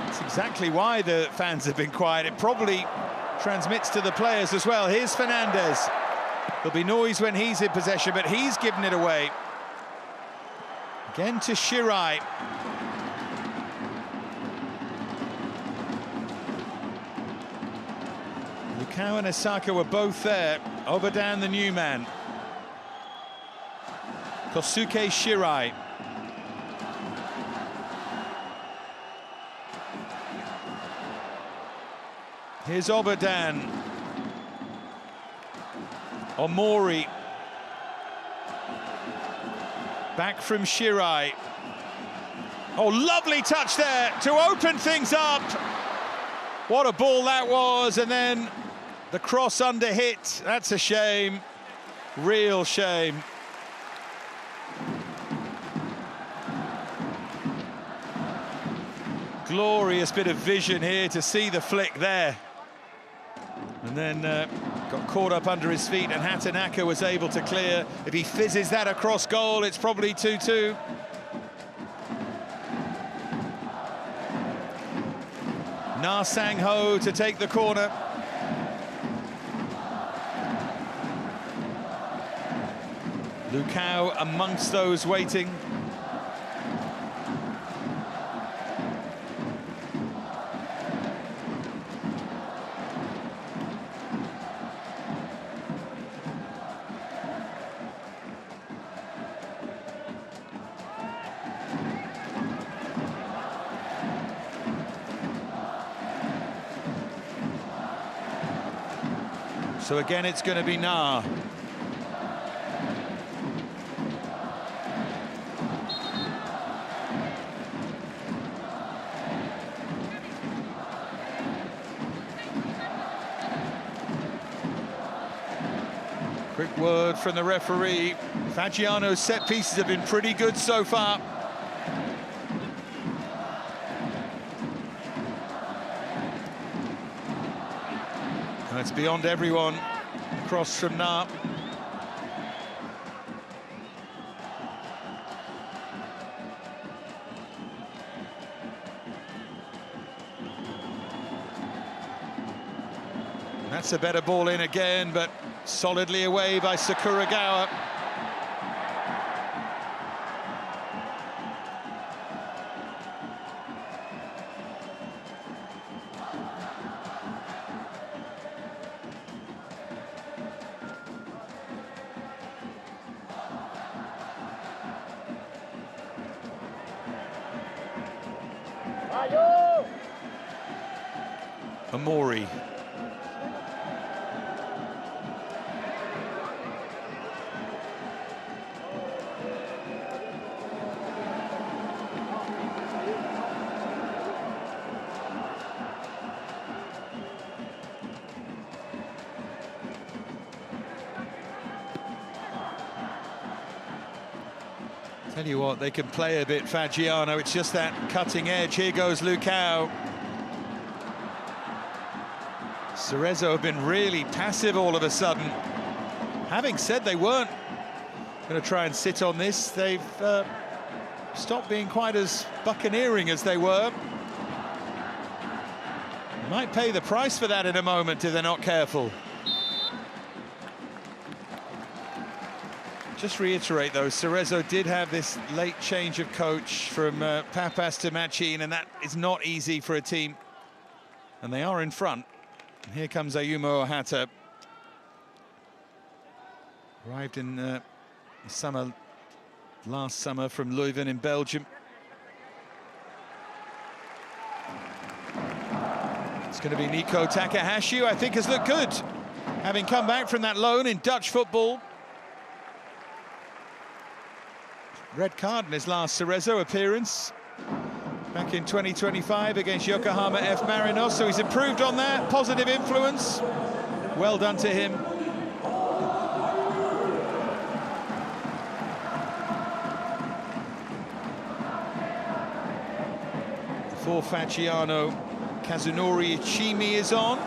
Speaker 1: That's exactly why the fans have been quiet. It probably transmits to the players as well. Here's Fernandez. There'll be noise when he's in possession, but he's given it away. Again to Shirai. Lukao and Osaka were both there. Obadan, the new man. Kosuke Shirai. Here's Obadan. Omori. Back from Shirai. Oh, lovely touch there to open things up. What a ball that was, and then the cross under hit. That's a shame, real shame. Glorious bit of vision here to see the flick there. And then got caught up under his feet, and Hatanaka was able to clear. If he fizzes that across goal, it's probably 2-2. Na Sang-ho to take the corner. Lukao amongst those waiting. So again, it's going to be Na. Quick word from the referee. Fagiano's set pieces have been pretty good so far. It's beyond everyone Cross from Na. That's a better ball in again, but solidly away by Sakuragawa. Amori. Tell you what, they can play a bit, Fagiano. It's just that cutting edge. Here goes Lukau. Cerezo have been really passive all of a sudden. Having said they weren't going to try and sit on this, they've stopped being quite as buccaneering as they were. They might pay the price for that in a moment if they're not careful. Just reiterate, though, Cerezo did have this late change of coach from Papas to Machin, and that is not easy for a team. And they are in front. And here comes Ayumu Ohata. Arrived in last summer from Leuven in Belgium. It's going to be Nico Takahashi, who I think has looked good, having come back from that loan in Dutch football. Red card in his last Cerezo appearance back in 2025 against Yokohama F. Marinos, so he's improved on that. Positive influence. Well done to him. For Fagiano, Kazunori Ichimi is on.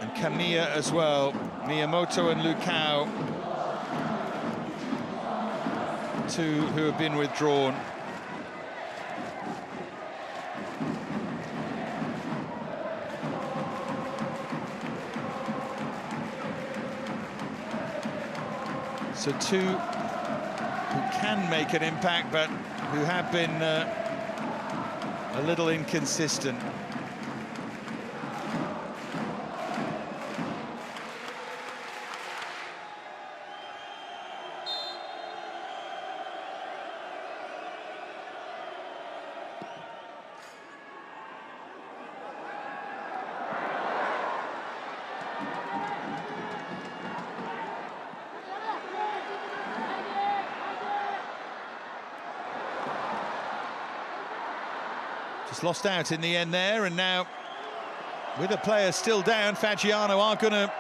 Speaker 1: And Kamiya as well. Miyamoto and Lukau, two who have been withdrawn. So two who can make an impact, but who have been a little inconsistent. Just lost out in the end there, and now with a player still down, Fagiano are going to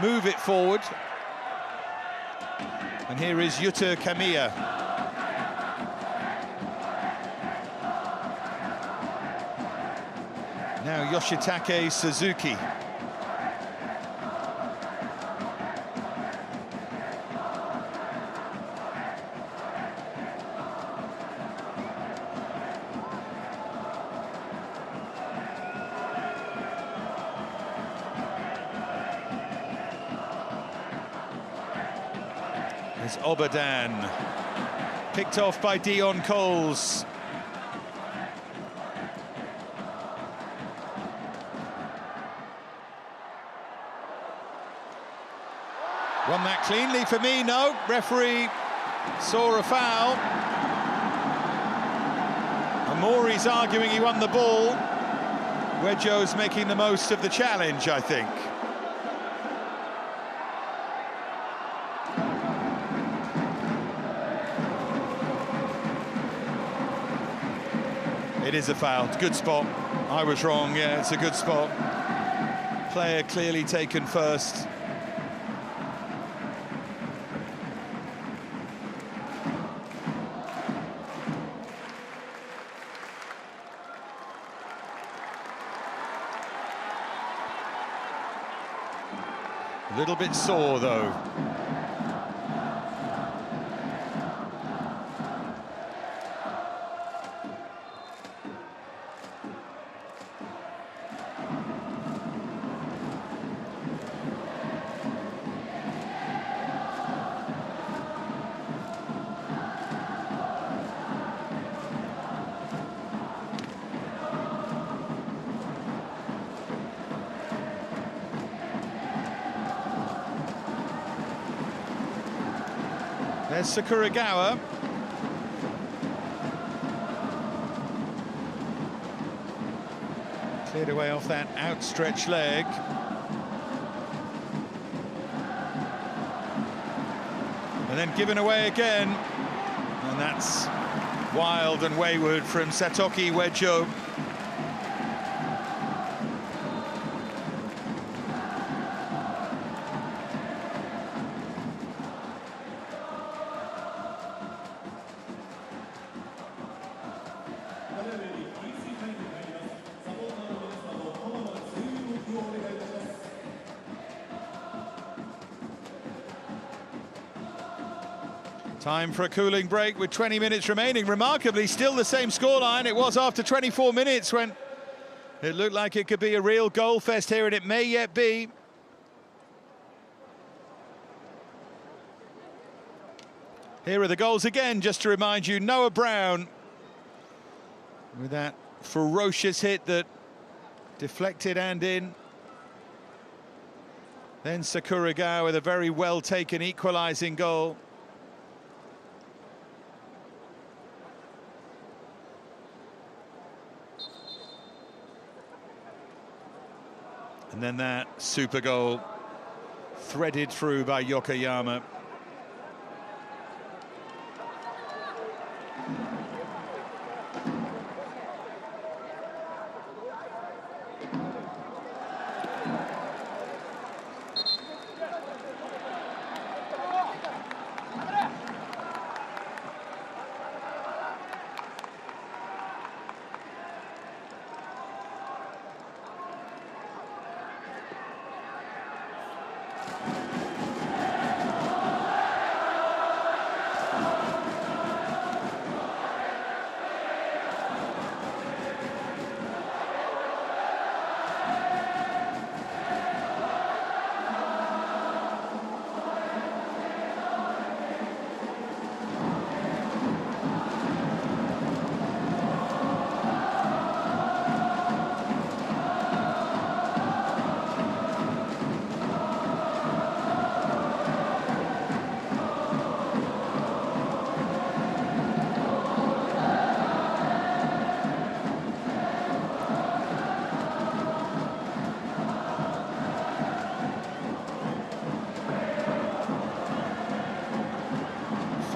Speaker 1: move it forward. And here is Yuta Kamiya. Now Yoshitake Suzuki. There's Obadan, picked off by Dion Coles. Won that cleanly for me, no. Referee saw a foul. Amori's arguing he won the ball. Wedjo's making the most of the challenge, I think. It is a foul. It's a good spot. I was wrong. Yeah, it's a good spot. Player clearly taken first. A little bit sore, though. There's Sakuragawa. Cleared away off that outstretched leg. And then given away again. And that's wild and wayward from Satoki Uejo. Time for a cooling break with 20 minutes remaining. Remarkably, still the same scoreline it was after 24 minutes when it looked like it could be a real goal fest here, and it may yet be. Here are the goals again, just to remind you. Noah Brown with that ferocious hit that deflected and in. Then Sakuragawa with a very well-taken equalising goal. And then that super goal threaded through by Okayama.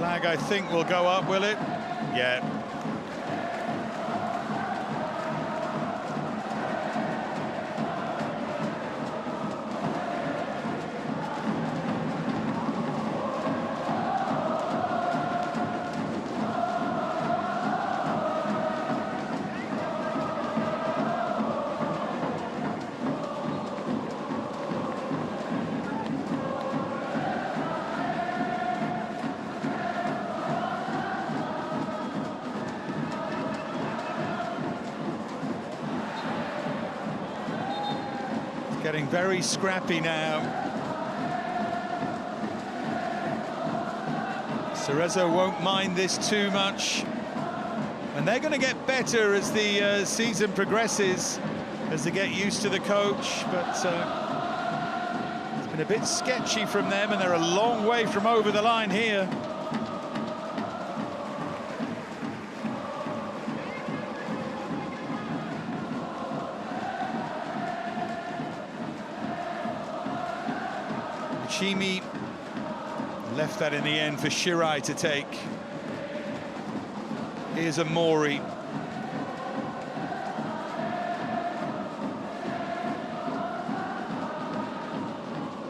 Speaker 1: Flag, I think, will go up, will it? Yeah. Getting very scrappy now. Cerezo won't mind this too much. And they're going to get better as the season progresses, as they get used to the coach. But it's been a bit sketchy from them, and they're a long way from over the line here. Chimi left that in the end for Shirai to take. Here's a Mori.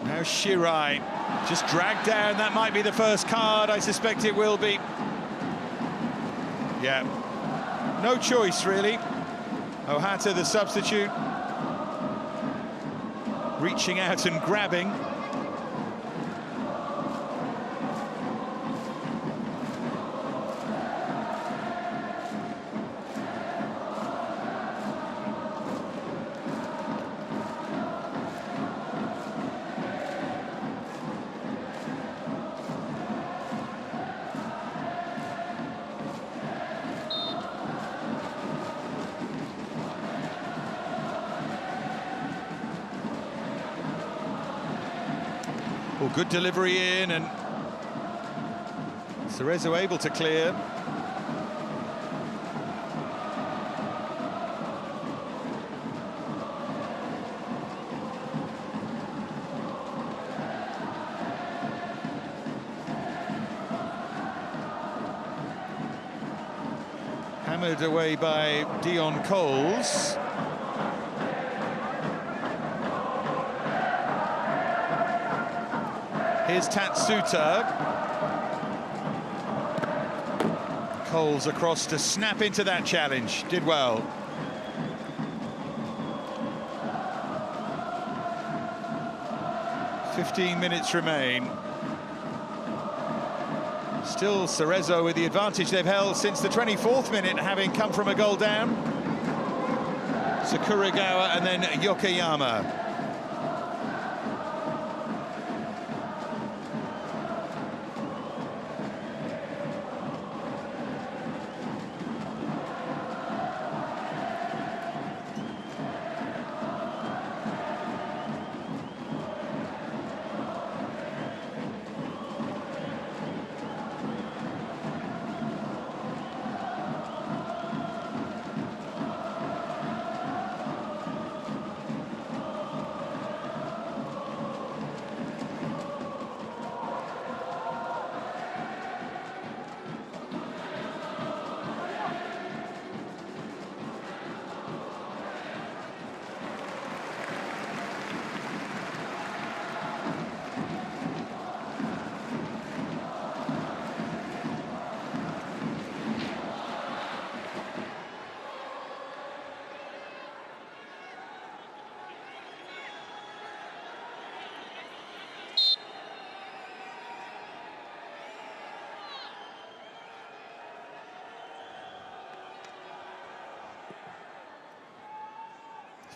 Speaker 1: Now Shirai just dragged down. That might be the first card. I suspect it will be. Yeah, no choice really. Ohata, the substitute, reaching out and grabbing. Oh, good delivery in, and Cerezo able to clear. Hammered away by Dion Coles. Here's Tatsuta. Coles across to snap into that challenge. Did well. "15 minutes remain. Still Cerezo with the advantage they've held since the 24th minute, having come from a goal down. Sakuragawa and then Okayama.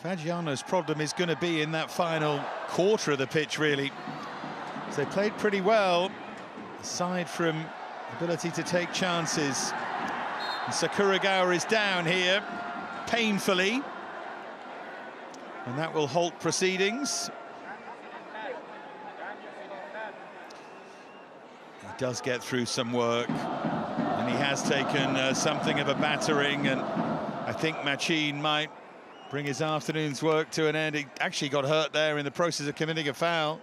Speaker 1: Fagiano's problem is going to be in that final quarter of the pitch, really. So they played pretty well, aside from ability to take chances. And Sakuragawa is down here, painfully. And that will halt proceedings. He does get through some work. And he has taken something of a battering. And I think Machin might bring his afternoon's work to an end. He actually got hurt there in the process of committing a foul.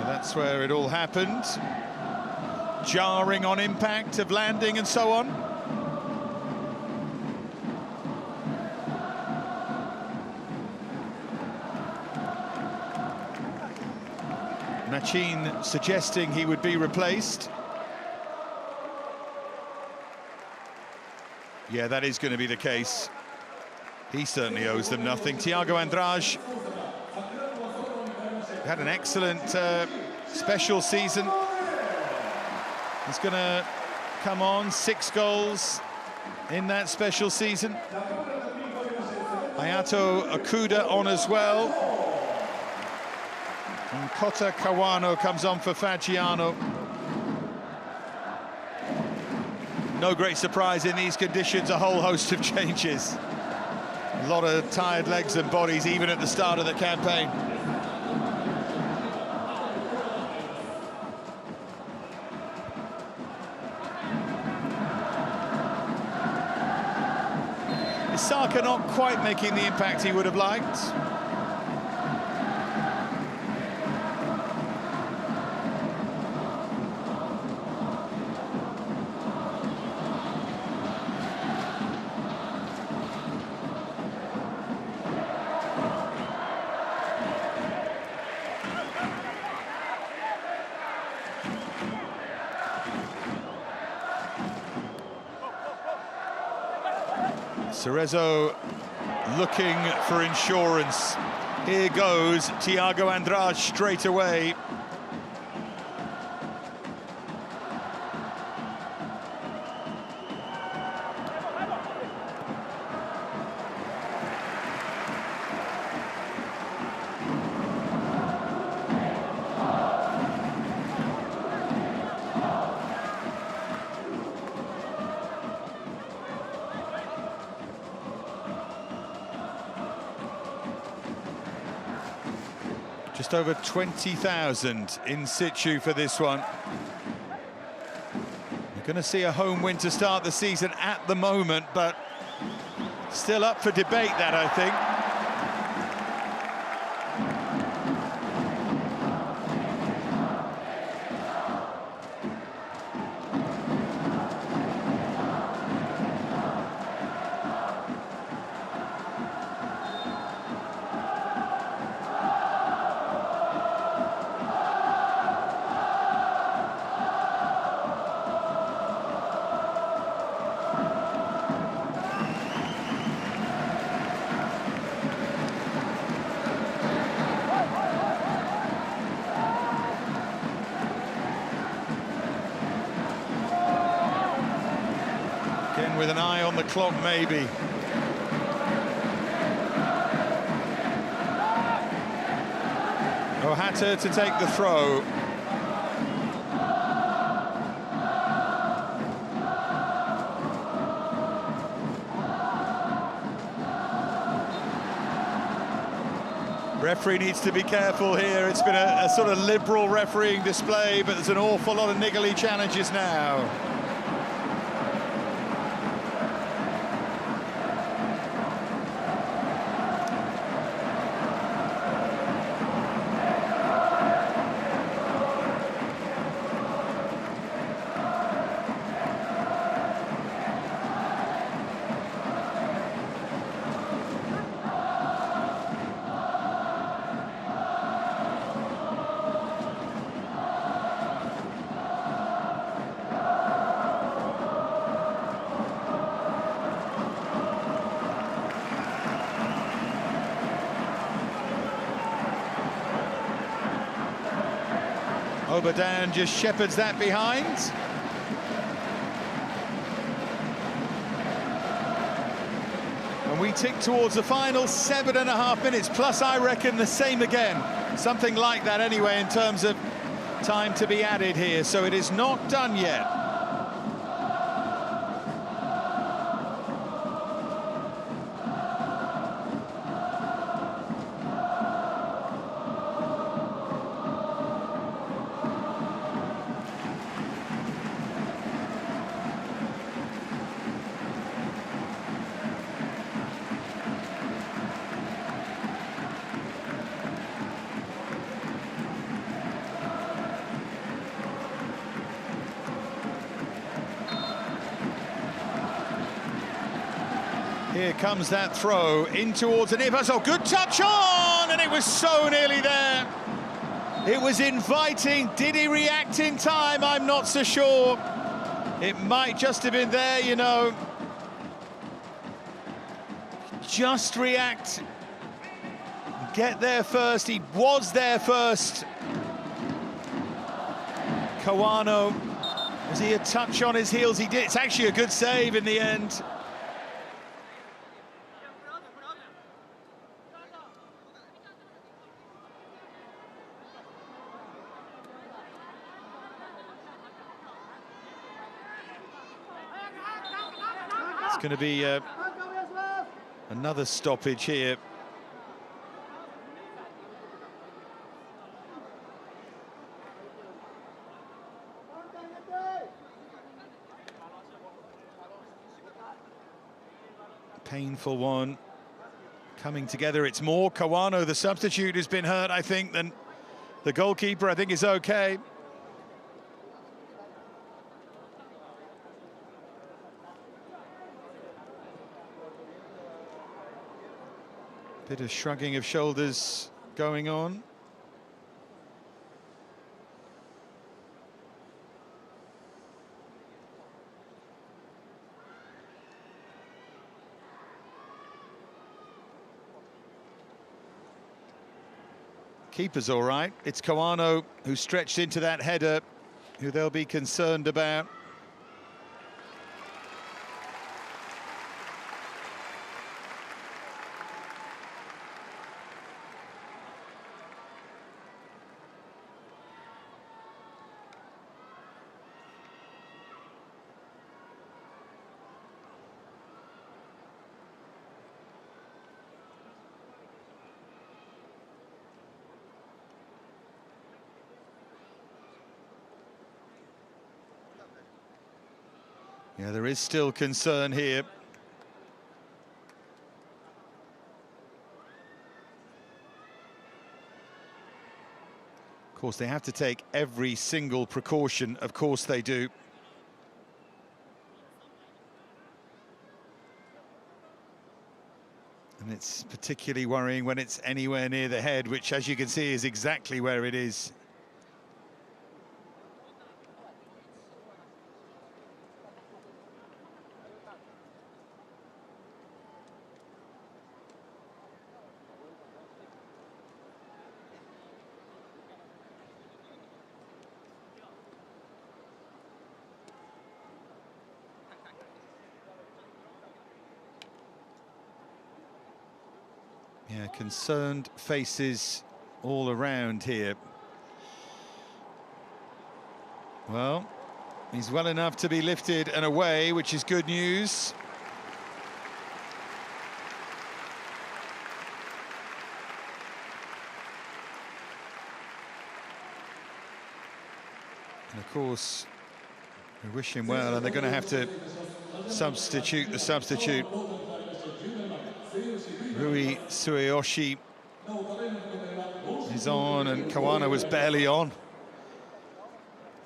Speaker 1: That's where it all happened. Jarring on impact of landing and so on. Machin suggesting he would be replaced. Yeah, that is going to be the case. He certainly owes them nothing. Thiago Andrade had an excellent special season. He's going to come on, 6 goals in that special season. Hayato Okuda on as well. And Kota Kawano comes on for Fagiano. No great surprise in these conditions, a whole host of changes. A lot of tired legs and bodies, even at the start of the campaign. Osaka not quite making the impact he would have liked. Cerezo looking for insurance. Here goes Thiago Andrade straight away. Just over 20,000 in situ for this one. We're going to see a home win to start the season at the moment, but still up for debate, that, I think. With an eye on the clock, maybe. Ohata to take the throw. Referee needs to be careful here. It's been a sort of liberal refereeing display, but there's an awful lot of niggly challenges now. Obadan just shepherds that behind. And we tick towards the final 7.5 minutes, plus I reckon the same again. Something like that anyway in terms of time to be added here, so it is not done yet. Here comes that throw in towards Anivas. Oh, good touch on, and it was so nearly there. It was inviting. Did he react in time? I'm not so sure. It might just have been there, you know. Just react. Get there first. He was there first. Kawano. Was he a touch on his heels? He did. It's actually a good save in the end. It's going to be another stoppage here. Painful one. Coming together, it's more Kawano, the substitute, who's been hurt, I think, than the goalkeeper. I think is okay. Bit of shrugging of shoulders going on. Keeper's all right. It's Kawano who stretched into that header, who they'll be concerned about. Yeah, there is still concern here. Of course, they have to take every single precaution. Of course they do. And it's particularly worrying when it's anywhere near the head, which, as you can see, is exactly where it is. Yeah, concerned faces all around here. Well, he's well enough to be lifted and away, which is good news. And of course, we wish him well, and they're going to have to substitute the substitute. Rui Sueyoshi is on, and Kawano was barely on.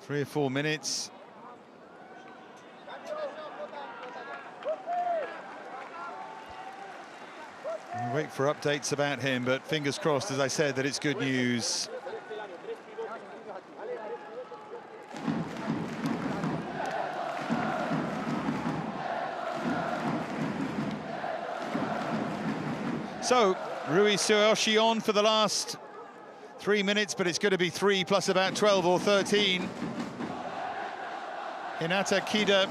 Speaker 1: 3 or 4 minutes. We'll wait for updates about him, but fingers crossed, as I said, that it's good news. So, Rui Sueyoshi on for the last 3 minutes, but it's going to be 3 plus about 12 or 13. Hinata Kida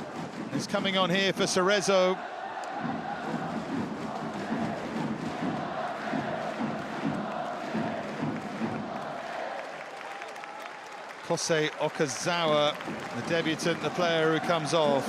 Speaker 1: is coming on here for Cerezo. Kosei Okazawa, the debutant, the player who comes off.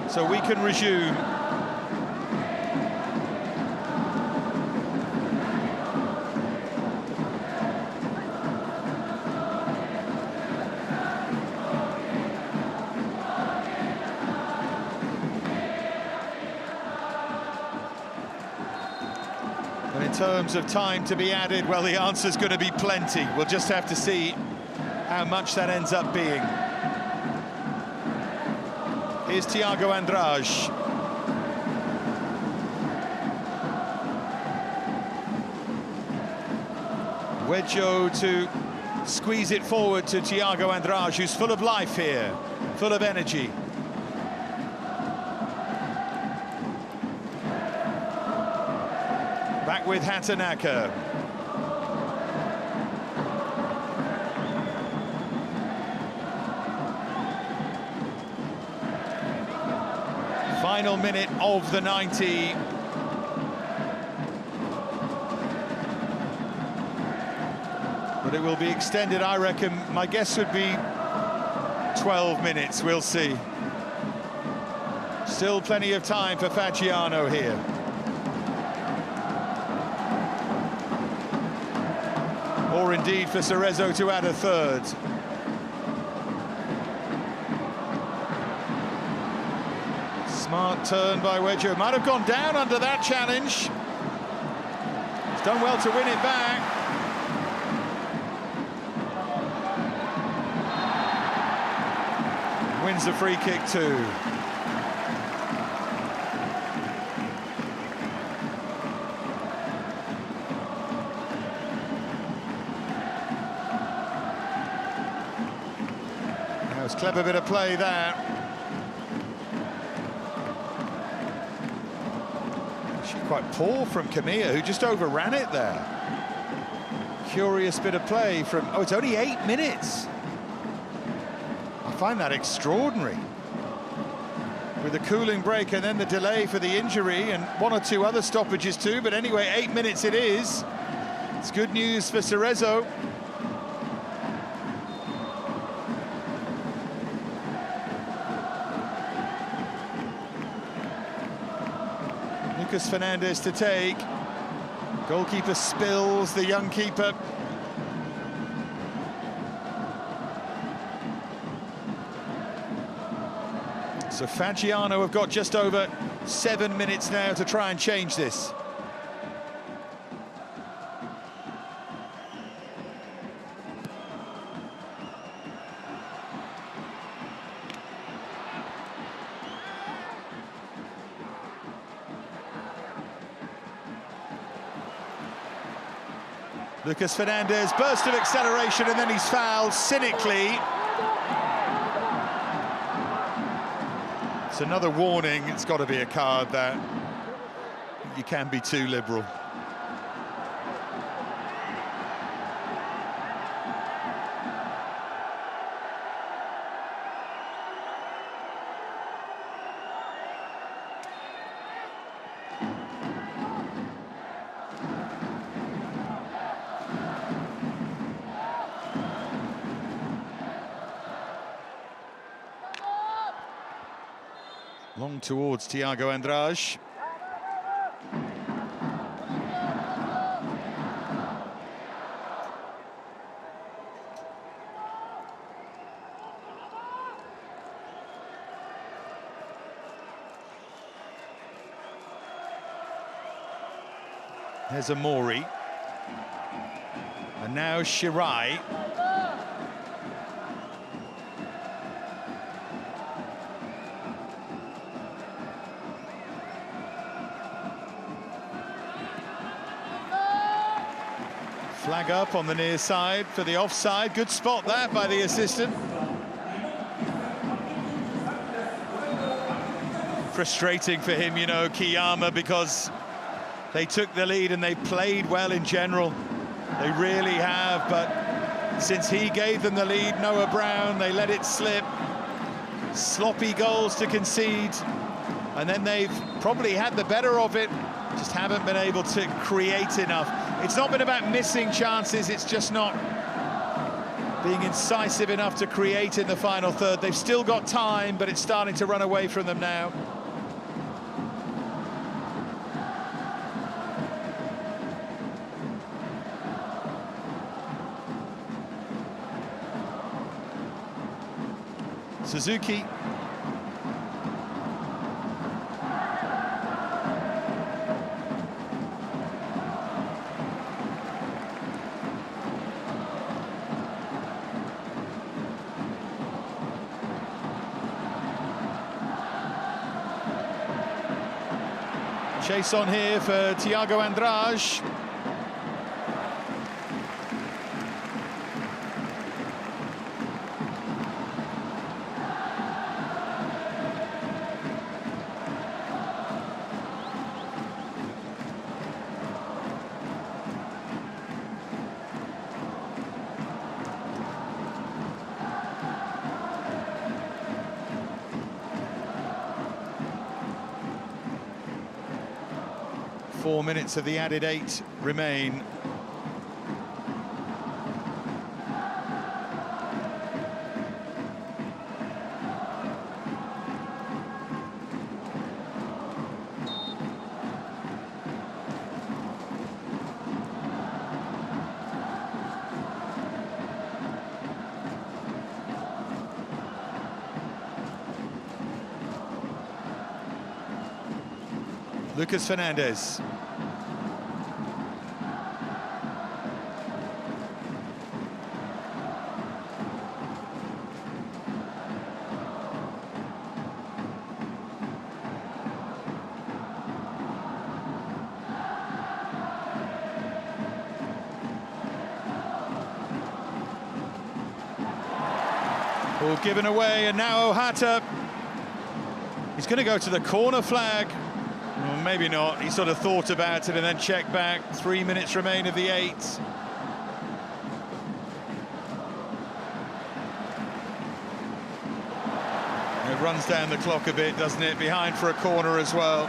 Speaker 1: So we can resume. And in terms of time to be added, well, the answer's going to be plenty. We'll just have to see how much that ends up being. Here's Thiago Andrade. Wedjo to squeeze it forward to Thiago Andrade, who's full of life here, full of energy. Back with Hatanaka. Final minute of the 90. But it will be extended, I reckon. My guess would be 12 minutes, we'll see. Still plenty of time for Fagiano here. Or indeed for Cerezo to add a third. Smart turn by Wedjo. Might have gone down under that challenge. He's done well to win it back. Wins the free kick too. clever bit of play there. Actually quite poor from Kamiya, who just overran it there. Curious bit of play from... Oh, it's only 8 minutes. I find that extraordinary. With the cooling break and then the delay for the injury and 1 or 2 other stoppages too, but anyway, 8 minutes it is. It's good news for Cerezo. Lucas Fernandez to take. Goalkeeper spills, the young keeper. So Fagiano have got just over 7 minutes now to try and change this. Lucas Fernandez, burst of acceleration, and then he's fouled cynically. It's another warning. It's got to be a card that you can be too liberal. Long towards Thiago Andrade. There's Amori. And now Shirai. Flag up on the near side for the offside. Good spot that by the assistant. Frustrating for him, you know, Okayama, because they took the lead and they played well in general. They really have, but since he gave them the lead, Noah Brown, they let it slip. Sloppy goals to concede, and then they've probably had the better of it, just haven't been able to create enough. It's not been about missing chances, it's just not being incisive enough to create in the final third. They've still got time, but it's starting to run away from them now. Suzuki. Chase on here for Thiago Andrade. Four minutes of the added 8 remain. Lucas Fernandez. All given away, and now Ohata. He's going to go to the corner flag. Well, maybe not. He sort of thought about it and then checked back. 3 minutes remain of the 8. It runs down the clock a bit, doesn't it? Behind for a corner as well.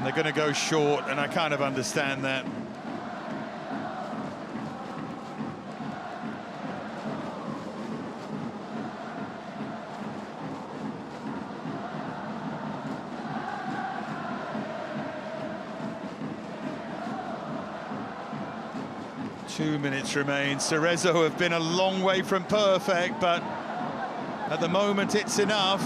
Speaker 1: They're going to go short, and I kind of understand that. Two minutes remain. Cerezo have been a long way from perfect, but at the moment it's enough.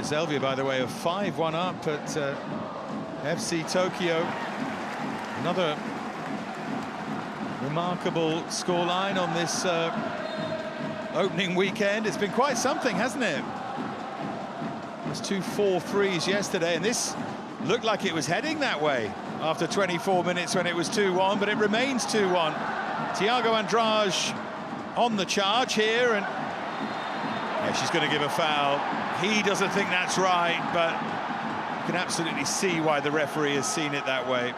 Speaker 1: Zelvia, by the way, of 5-1 up at FC Tokyo. Another remarkable scoreline on this opening weekend. It's been quite something, hasn't it? There's 2 4-3s yesterday, and this looked like it was heading that way after 24 minutes when it was 2-1, but it remains 2-1. Thiago Andrade on the charge here, and yeah, she's going to give a foul. He doesn't think that's right, but you can absolutely see why the referee has seen it that way.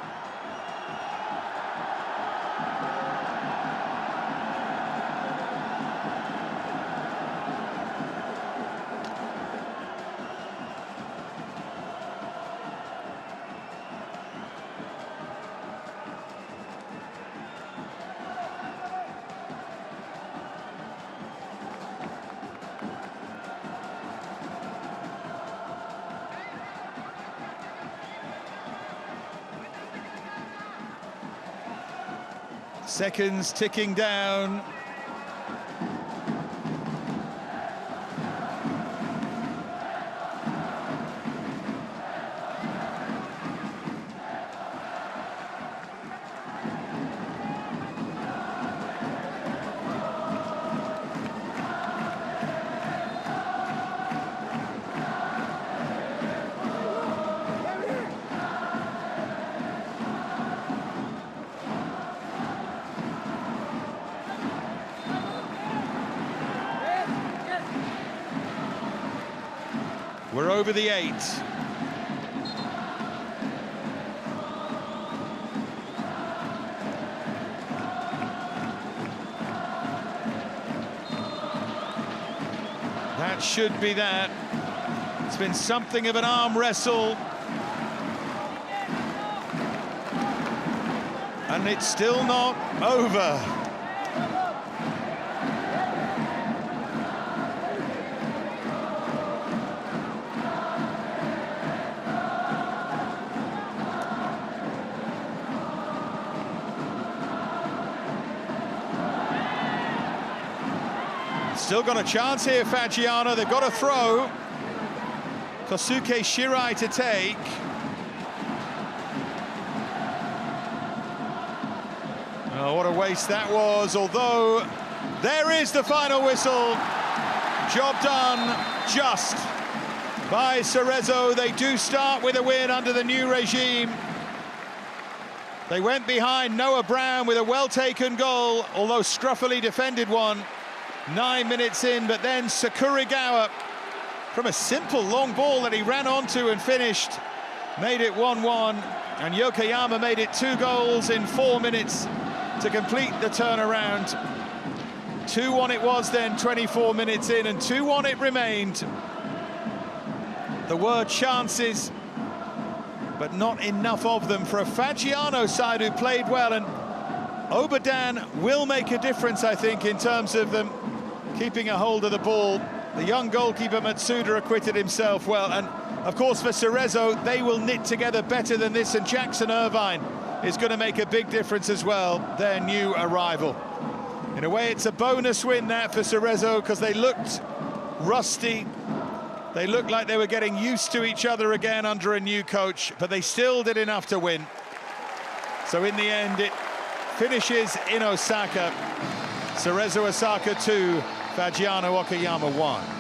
Speaker 1: Seconds ticking down. We're over the 8. That should be that. It's been something of an arm wrestle. And it's still not over. Still got a chance here, Fagiano. They've got a throw. Kosuke Shirai to take. Oh, what a waste that was, although there is the final whistle. Job done just by Cerezo. They do start with a win under the new regime. They went behind Noah Brown with a well-taken goal, although scruffily defended one. 9 minutes in, but then Sakurigawa, from a simple long ball that he ran onto and finished, made it 1-1, and Okayama made it 2 goals in 4 minutes to complete the turnaround. 2-1 it was then, 24 minutes in, and 2-1 it remained. The word chances, but not enough of them for a Fagiano side who played well, and Obadan will make a difference, I think, in terms of them keeping a hold of the ball. The young goalkeeper Matsuda acquitted himself well, and of course for Cerezo, they will knit together better than this, and Jackson Irvine is going to make a big difference as well, their new arrival. In a way, it's a bonus win that for Cerezo, because they looked rusty. They looked like they were getting used to each other again under a new coach, but they still did enough to win. So in the end, it finishes in Osaka. Cerezo Osaka 2, Fagiano Okayama 1.